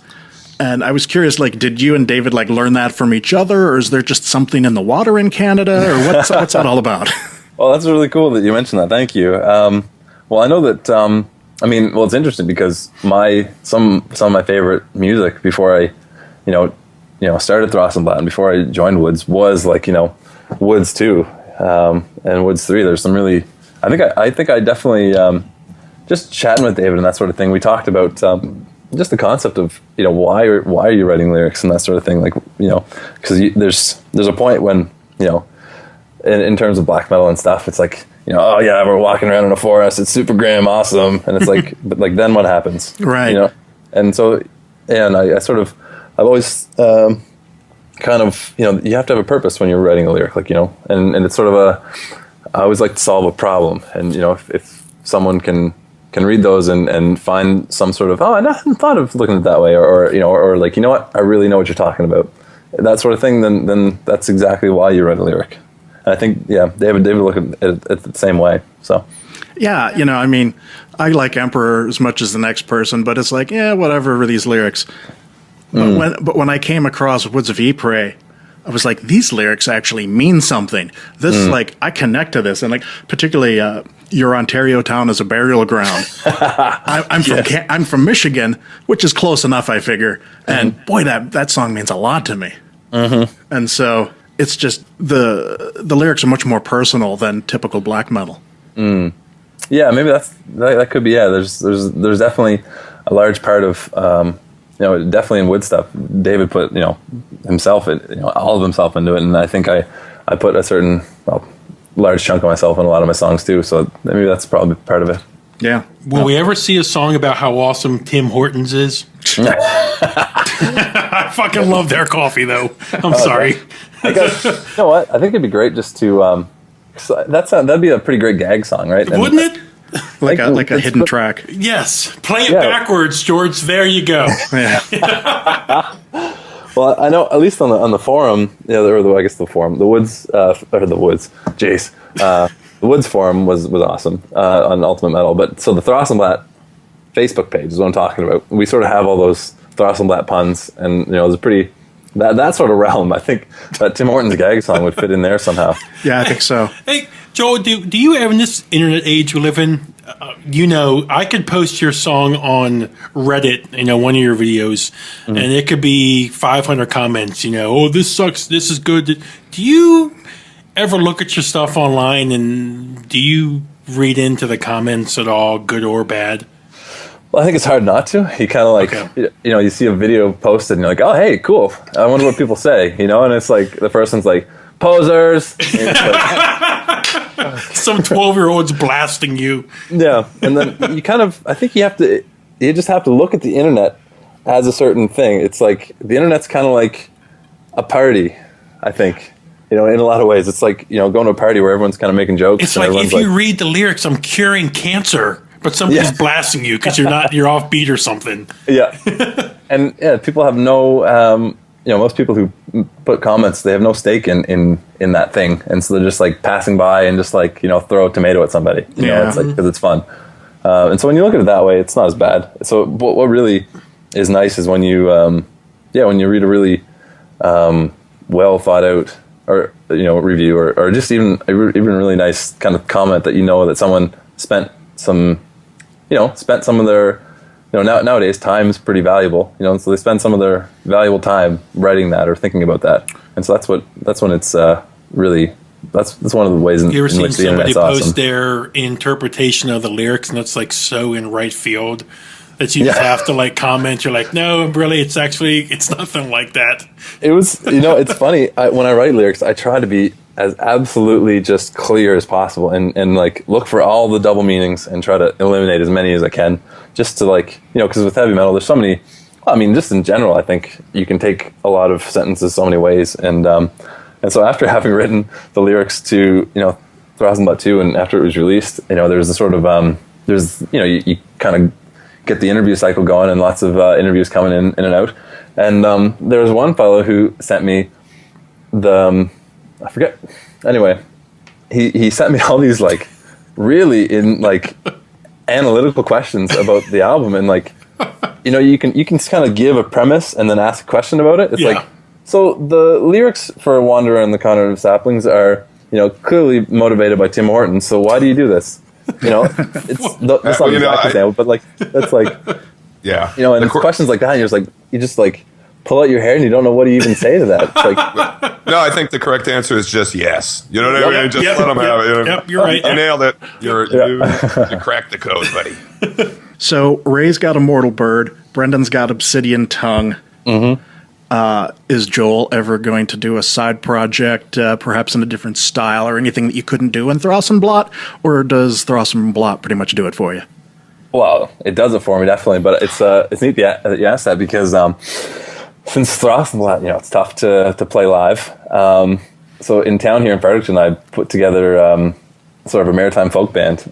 And I was curious, like, did you and David like learn that from each other, or is there just something in the water in Canada, or what's that all about? Well, that's really cool that you mentioned that. Thank you. Well, I know that, it's interesting because some of my favorite music before I, started Thrawsunblat and before I joined Woods was like, Woods 2 and Woods 3. There's some really, I think I definitely, just chatting with David and that sort of thing, we talked about just the concept of, why are you writing lyrics and that sort of thing, like, because there's a point when, in terms of black metal and stuff, it's like, oh yeah, we're walking around in a forest, it's super grim, awesome, and it's like, but like then what happens, right? And so, and I've always kind of, you have to have a purpose when you're writing a lyric, like, and it's sort of I always like to solve a problem, and if someone can read those and find some sort of, I hadn't thought of looking at it that way, or like, what, I really know what you're talking about, that sort of thing, then that's exactly why you write a lyric. And I think, yeah, David look at it the same way. So, yeah, I like Emperor as much as the next person, but it's like, yeah, whatever these lyrics. But when I came across Woods of Ypres, I was like, these lyrics actually mean something. This, like, I connect to this, and like particularly your Ontario town is a burial ground. I'm from Michigan, which is close enough, I figure. And boy, that song means a lot to me. Mm-hmm. And so it's just the lyrics are much more personal than typical black metal. Yeah, maybe that could be. Yeah, there's definitely a large part of definitely in Wood stuff. David put himself, all of himself into it, and I think I put a certain large chunk of myself in a lot of my songs too. So maybe that's probably part of it. Yeah. Will we ever see a song about how awesome Tim Hortons is? I fucking love their coffee, though. I'm sorry. You know what? I think it'd be great just to. That'd be a pretty great gag song, right? Wouldn't it? Like a hidden track. Yes. Play it backwards, George. There you go. Yeah. Well, I know at least on the forum, the Woods. Jace. The Woods forum was awesome on Ultimate Metal, but so the Thrawsunblat Facebook page is what I'm talking about. We sort of have all those Thrawsunblat puns, and it's a pretty that sort of realm. I think that Tim Hortons gag song would fit in there somehow. Yeah, I think so. Hey, Joe, do you ever, in this internet age we live in, I could post your song on Reddit, one of your videos, and it could be 500 comments, oh, this sucks, this is good. Do you ever look at your stuff online, and do you read into the comments at all, good or bad? Well, I think it's hard not to. You kind of like, you see a video posted and you're like, oh, hey, cool. I wonder what people say, and it's like, the person's like, posers. Some 12-year-old's blasting you. Yeah. And then I think you just have to look at the internet as a certain thing. It's like, the internet's kind of like a party, I think. In a lot of ways. It's like, going to a party where everyone's kind of making jokes. It's like, if you read the lyrics, I'm curing cancer. But somebody's blasting you because you're off beat or something. Yeah. And people have no, most people who put comments, they have no stake in that thing. And so they're just like passing by and just like, throw a tomato at somebody. It's like, because it's fun. And so when you look at it that way, it's not as bad. So what really is nice is when you, when you read a really well thought out or, review or just even really nice kind of comment that that someone spent some of their nowadays time's pretty valuable, and so they spend some of their valuable time writing that or thinking about that. And so that's when it's really, that's one of the ways in You ever seen which the somebody internet's post awesome. their interpretation of the lyrics and it's like so in right field that you just have to like comment? You're like, no, really, it's nothing like that. It was, it's funny. When I write lyrics, I try to be as absolutely just clear as possible and like look for all the double meanings and try to eliminate as many as I can, just to like, because with heavy metal, there's so many, just in general, I think you can take a lot of sentences so many ways. And so after having written the lyrics to, Thrawsunblat 2 and after it was released, there's a sort of, you kind of get the interview cycle going and lots of interviews coming in and out. And there was one fellow who sent me I forget. Anyway, he sent me all these like really analytical questions about the album, and like, you can kind of give a premise and then ask a question about it. It's like, so the lyrics for Wanderer and the Conrad of Saplings are, clearly motivated by Tim Hortons. So why do you do this? It's that's not exactly example, but like that's like, and it's questions like that, and you just pull out your hair and you don't know what to even say to that. It's like, no, I think the correct answer is just yes. You know what I mean? Just let them have it. Yep, you're right. You nailed it. You cracked the code, buddy. So Ray's got Immortal Bird. Brendan's got Obsidian Tongue. Mm-hmm. Is Joel ever going to do a side project, perhaps in a different style or anything that you couldn't do in Thrawsunblat? Or does Thrawsunblat pretty much do it for you? Well, it does it for me, definitely. But it's neat that you asked that because since Thrawsunblat, it's tough to play live. So in town here in Fredericton, I put together sort of a maritime folk band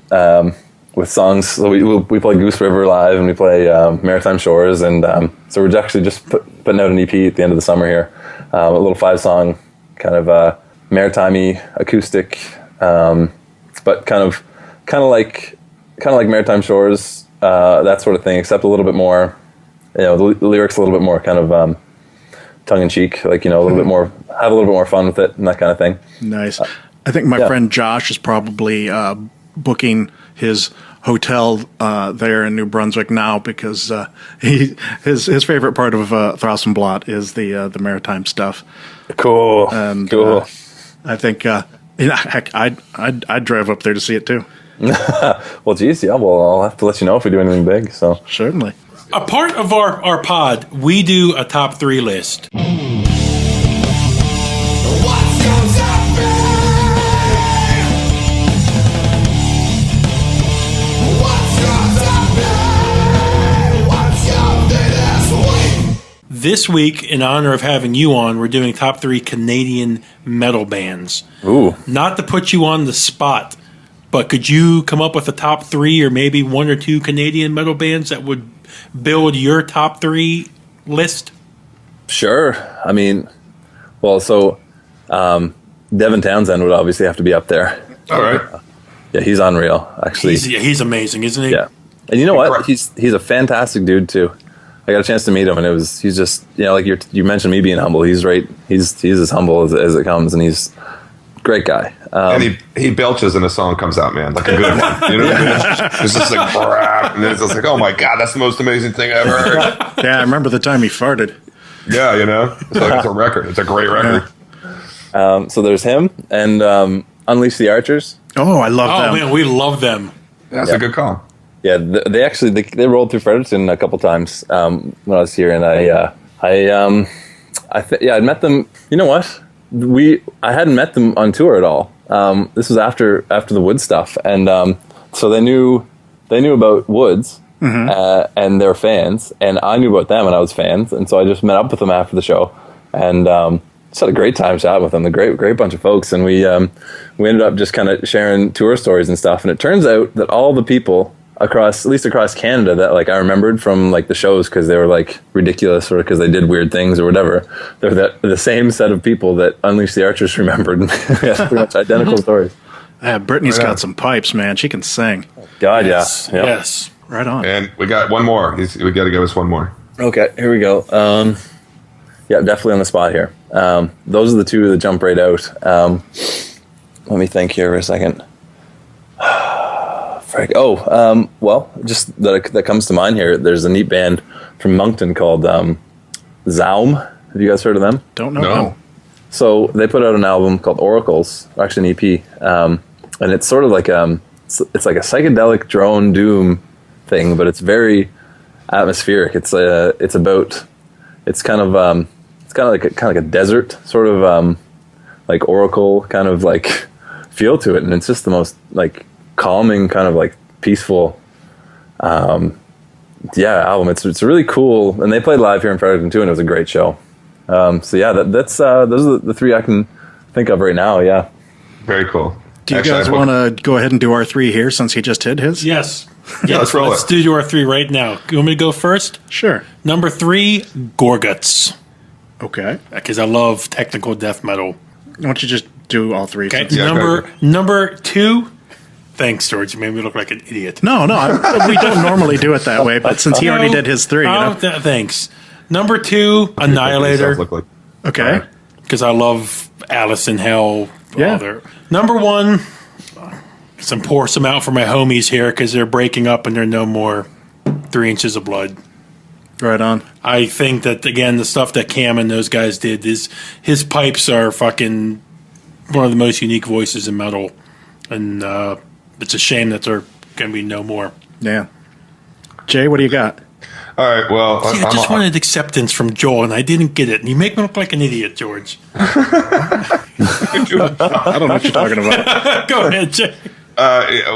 with songs. So we play Goose River live and we play Maritime Shores, and so we're actually just putting out an EP at the end of the summer here, a little 5-song kind of maritime-y acoustic, but kind of like Maritime Shores, that sort of thing, except a little bit more. The lyrics a little bit more kind of tongue-in-cheek, like, a little bit more, have a little bit more fun with it and that kind of thing. Nice. I think my friend Josh is probably booking his hotel there in New Brunswick now because his favorite part of Thrawsunblat is the maritime stuff. Cool. And cool. I think heck, I'd drive up there to see it too. Well, geez, yeah. Well, I'll have to let you know if we do anything big. So certainly. A part of our pod, we do a top 3 list. This week, in honor of having you on, we're doing top 3 Canadian metal bands. Ooh. Not to put you on the spot, but could you come up with a top 3 or maybe 1 or 2 Canadian metal bands that would build your top 3 list? Sure. I mean, well, so Devin Townsend would obviously have to be up there. All right. Yeah, he's unreal, actually. He's amazing, isn't he? Yeah. And you know what? He's a fantastic dude too. I got a chance to meet him, and he's just, like you mentioned me being humble. He's right. He's as humble as it comes, and he's a great guy. And he belches and a song comes out, man, like a good one. You know what I mean? It's just like crap, and then it's just like, oh my god, that's the most amazing thing I've ever heard. Yeah, I remember the time he farted. Yeah, it's like it's a record. It's a great record. So there's him and Unleash the Archers. Oh, I love them. Oh man, we love them. That's a good call. Yeah, they actually they rolled through Fredericton a couple times when I was here, and I met them. You know what? I hadn't met them on tour at all. This was after the Woods stuff, and so they knew about Woods, and they're fans, and I knew about them, and I was fans, and so I just met up with them after the show, and just had a great time chatting with them. They're great bunch of folks, and we ended up just kind of sharing tour stories and stuff. And it turns out that all the people across Canada that like I remembered from like the shows because they were like ridiculous or because they did weird things or whatever, they're the same set of people that Unleash the Archers remembered. We had pretty much identical stories. Brittany's got some pipes, man. She can sing. God, Yes. yeah. Yes. Right on. And we got one more. We got to give us one more. Okay, here we go. Yeah, definitely on the spot here. Those are the two that jump right out. Let me think here for a second. Well, just that comes to mind here. There's a neat band from Moncton called Zaum. Have you guys heard of them? Don't know. No. So they put out an album called Oracles, actually an EP, and it's sort of like it's like a psychedelic drone doom thing, but it's very atmospheric. It's kind of like a desert sort of like oracle kind of like feel to it, and it's just the most like calming kind of like peaceful album. It's really cool, and they played live here in Fredericton too, and it was a great show. Those are the three I can think of right now. Yeah, Very cool. Do you guys want to go ahead and do our three here since he just hit his? Yes. Yeah, let's roll Let's it. do our three right now. You want me to go first? Sure. Number 3, Gorguts, Okay. because I love technical death metal. Why don't you just do all three? Okay. Yeah, go Number 2. Thanks, George. You made me look like an idiot. No, we don't normally do it that way, but since he already did his three, Thanks. Number 2, Annihilator, Look like, okay. because I love Alice in Hell. Yeah. Number 1, pour some out for my homies here because they're breaking up and they're no more 3 inches of blood. Right on. I think that, again, the stuff that Cam and those guys did, his pipes are fucking one of the most unique voices in metal. And it's a shame that they're going to be no more. Yeah. Jay, what do you got? all right. Well, See, I just wanted acceptance from Joel, and I didn't get it. And you make me look like an idiot, George. I don't know what you're talking about. Go ahead, Jay.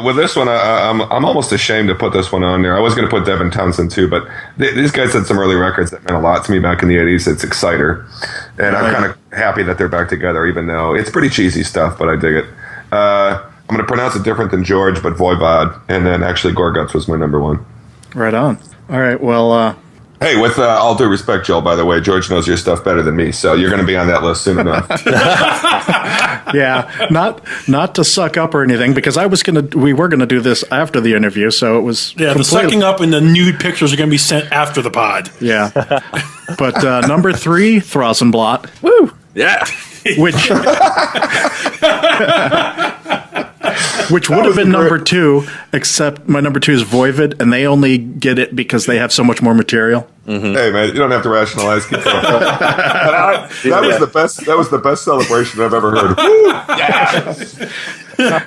with this one, I'm almost ashamed to put this one on there. I was going to put Devin Townsend too, but these guys had some early records that meant a lot to me back in the 80s. It's Exciter. And I'm kind of happy that they're back together, even though it's pretty cheesy stuff, but I dig it. I'm going to pronounce it different than George, but Voivod. And then actually Gorguts was my number 1. Right on. All right. Well, Hey, with all due respect, Joel, by the way, George knows your stuff better than me, so you're going to be on that list soon enough. yeah, not to suck up or anything, because we were gonna do this after the interview, so it was The sucking up and the nude pictures are going to be sent after the pod. Yeah, but number 3, Thrawsunblat, woo, yeah. which would have been number 2, except my number 2 is Voivod, and they only get it because they have so much more material. Hey, man, you don't have to rationalize. Keep going. That was the best. That was the best celebration I've ever heard. Woo! Yeah.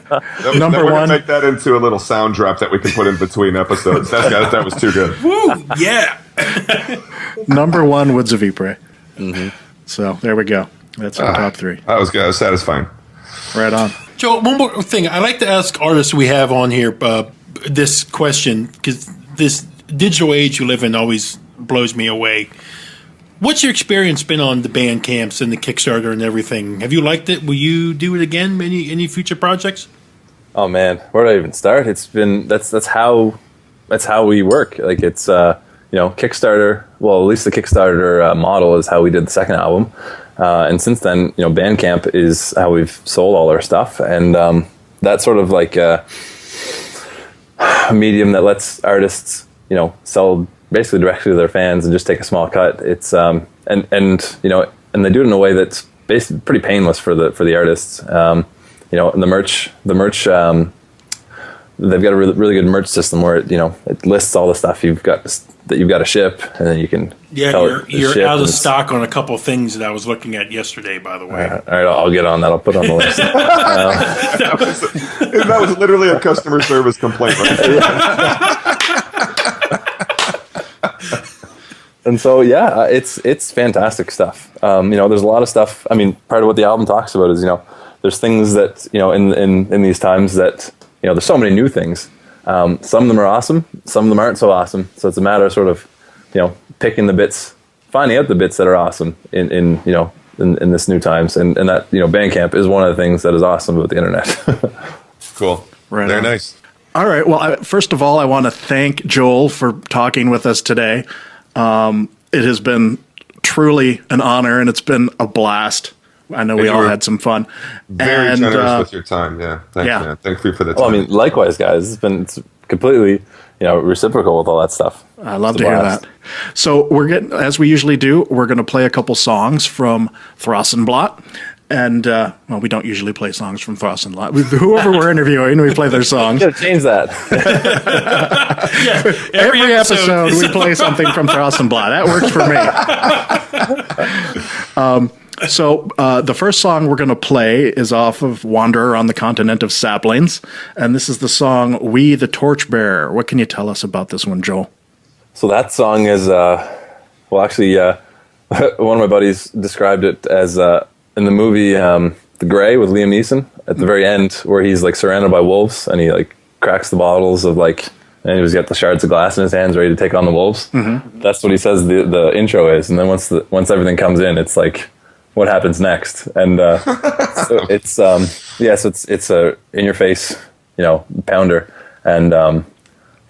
Number we're 1. gonna make that into a little sound drop that we can put in between episodes. That was too good. Woo! Yeah. Number 1, Woods of Ypres. So there we go. That's our top 3. That was good. That was satisfying. Right on. Joe, one more thing. I like to ask artists we have on here this question, because this digital age you live in always blows me away. What's your experience been on the band camps and the Kickstarter and everything? Have you liked it? Will you do it again? Any future projects? Oh man, where do I even start? It's been that's how we work. Like it's Kickstarter. Well, at least the Kickstarter model is how we did the second album, and since then, Bandcamp is how we've sold all our stuff, and that's sort of like a medium that lets artists sell basically directly to their fans and just take a small cut. It's and they do it in a way that's basically pretty painless for the artists. And the merch. They've got a really good merch system where it lists all the stuff you've got to ship, and then you can you're out of stock on a couple of things that I was looking at yesterday, by the way. All right, I'll get on that. I'll put it on the list. That was literally a customer service complaint, right? And so, it's fantastic stuff. There's a lot of stuff. I mean, part of what the album talks about is, there's things that, in these times that, there's so many new things. Some of them are awesome. Some of them aren't so awesome. So it's a matter of sort of, picking the bits, finding out the bits that are awesome in this new times. And that, Bandcamp is one of the things that is awesome about the internet. Cool. Right Very on. nice. All right. Well, first of all, I want to thank Joel for talking with us today. It has been truly an honor, and it's been a blast. I know we all had some fun. Very generous with your time. Yeah. Thanks, man. Thank you for the time. Well, I mean, likewise, guys. It's completely, reciprocal with all that stuff. I love to hear that. So as we usually do, we're going to play a couple songs from Thrawsunblat, And, well, we don't usually play songs from Thrawsunblat. Whoever we're interviewing, we play their songs. You gotta change that. Yeah, Every episode we play something from Thrawsunblat. That works for me. So the first song we're going to play is off of Wanderer on the Continent of Saplings. And this is the song We the Torchbearer. What can you tell us about this one, Joel? So that song is, one of my buddies described it as in the movie The Grey with Liam Neeson at the very end, where he's like surrounded by wolves and he like cracks the bottles of like, and he's got the shards of glass in his hands ready to take on the wolves. Mm-hmm. That's what he says the intro is. And then once everything comes in, it's like, what happens next? And so it's it's a in your face, pounder. And the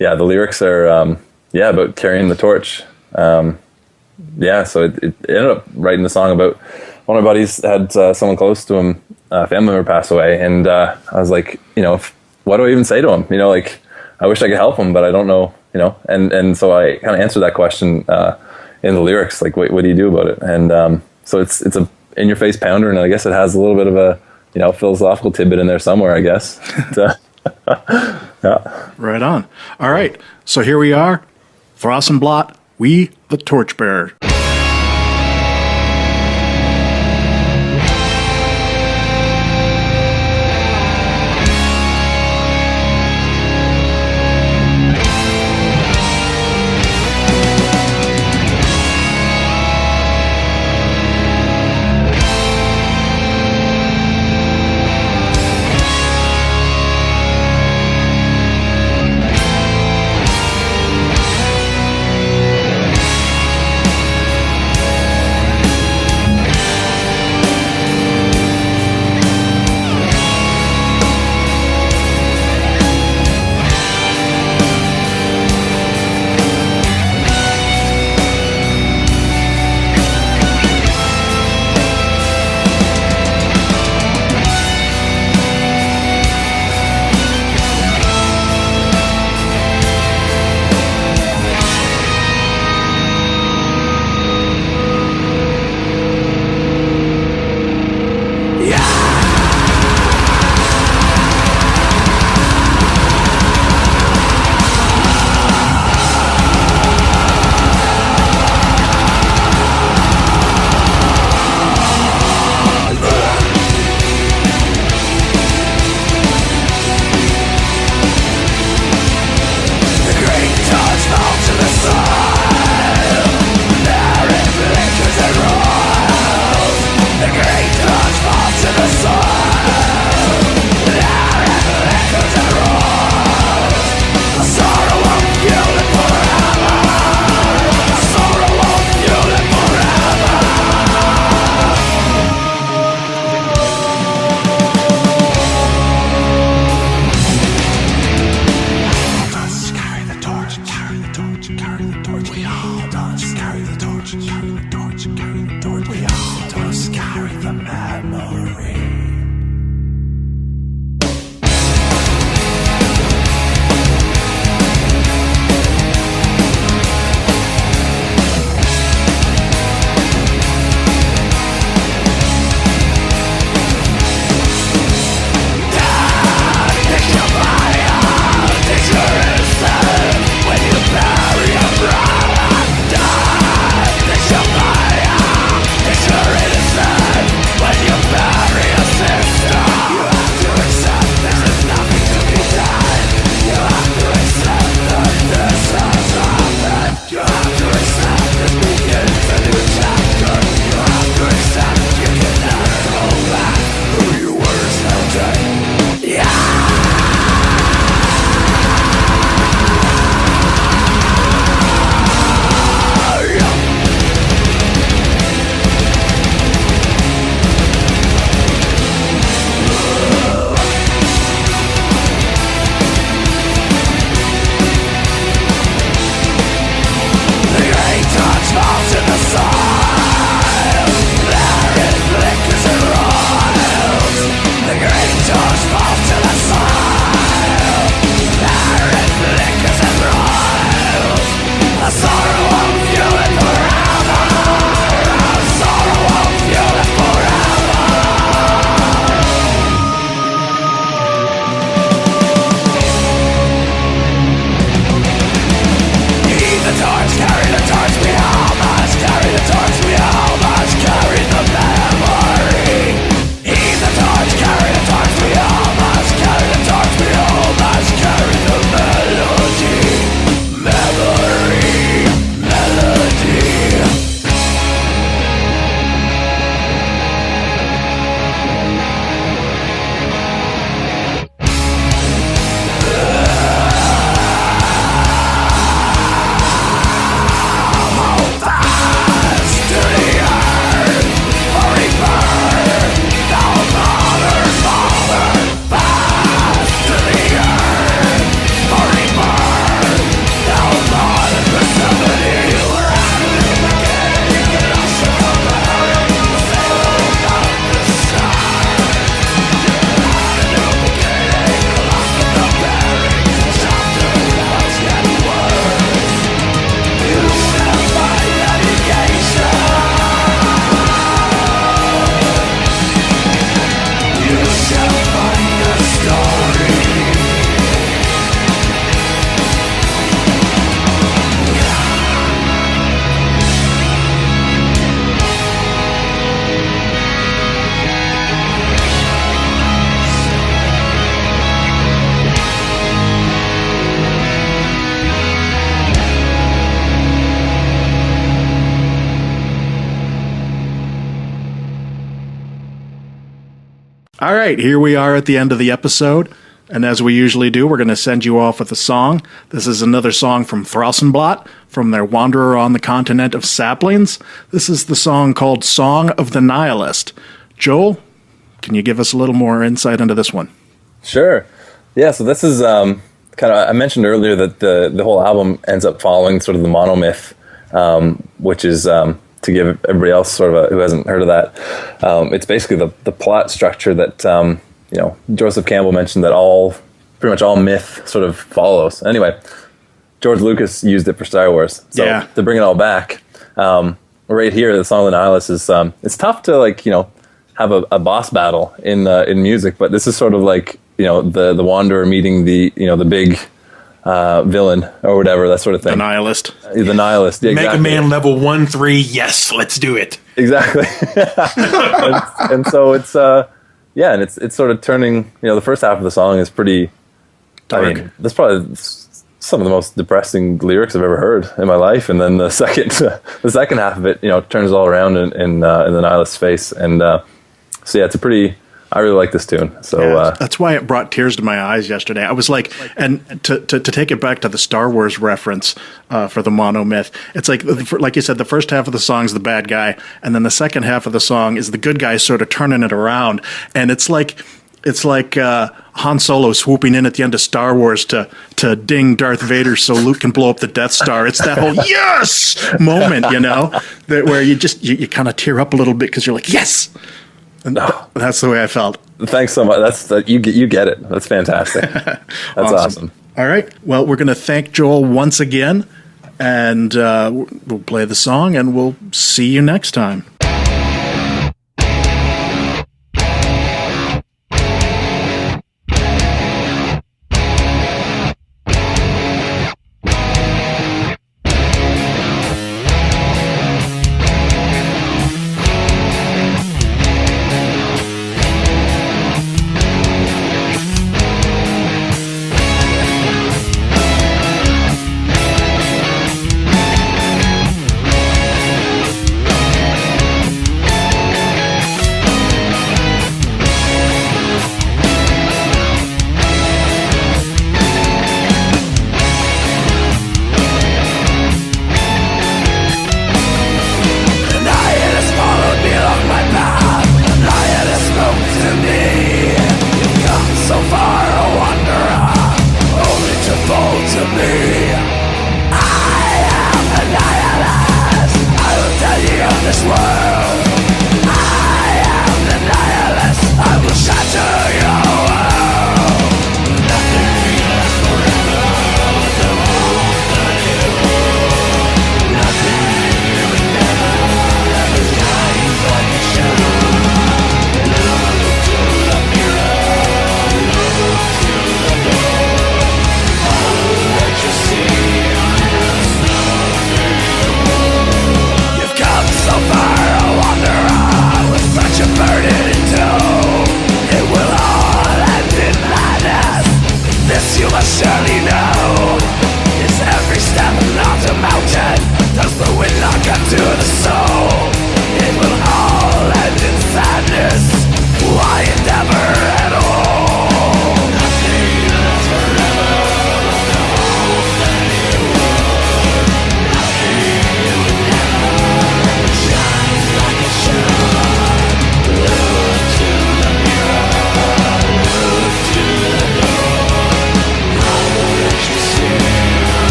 lyrics are about carrying the torch. So it ended up writing the song about one of my buddies had someone close to him, a family member pass away, and I was like, what do I even say to him? I wish I could help him, but I don't know, and so I kind of answered that question in the lyrics, like, what do you do about it? And so it's a in your face pounder, and I guess it has a little bit of a philosophical tidbit in there somewhere, I guess. Yeah. Right on. All right. So here we are, Thrawsunblat, We the Torchbearer. All right, here we are at the end of the episode. And as we usually do, we're going to send you off with a song. This is another song from Thrawsunblat, from their Wanderer on the Continent of Saplings. This is the song called Song of the Nihilist. Joel, can you give us a little more insight into this one? Sure. Yeah, so this is kind of, I mentioned earlier that the whole album ends up following sort of the monomyth, which is, to give everybody else sort of who hasn't heard of that, it's basically the plot structure that, Joseph Campbell mentioned that pretty much all myth sort of follows. Anyway, George Lucas used it for Star Wars. So to bring it all back, right here, the Song of the Nihilist is, it's tough to have a boss battle in music, but this is sort of like, the Wanderer meeting the big villain or whatever, that sort of thing. The Nihilist. The Nihilist. Yeah, Mega Man level 1-3. Yes, let's do it. Exactly. and so it's and it's sort of turning. The first half of the song is pretty dark. I mean, that's probably some of the most depressing lyrics I've ever heard in my life. And then the second half of it, turns all around in the Nihilist's face. And so it's I really like this tune. So that's why it brought tears to my eyes yesterday. I was like, and to take it back to the Star Wars reference for the monomyth, it's like you said, the first half of the song is the bad guy, and then the second half of the song is the good guy sort of turning it around, and it's like Han Solo swooping in at the end of Star Wars to ding Darth Vader so Luke can blow up the Death Star. It's that whole yes moment, where you kind of tear up a little bit because you're like, yes. And that's the way I felt. Thanks so much. You get it. That's fantastic. That's awesome. All right. Well, we're going to thank Joel once again, and we'll play the song, and we'll see you next time.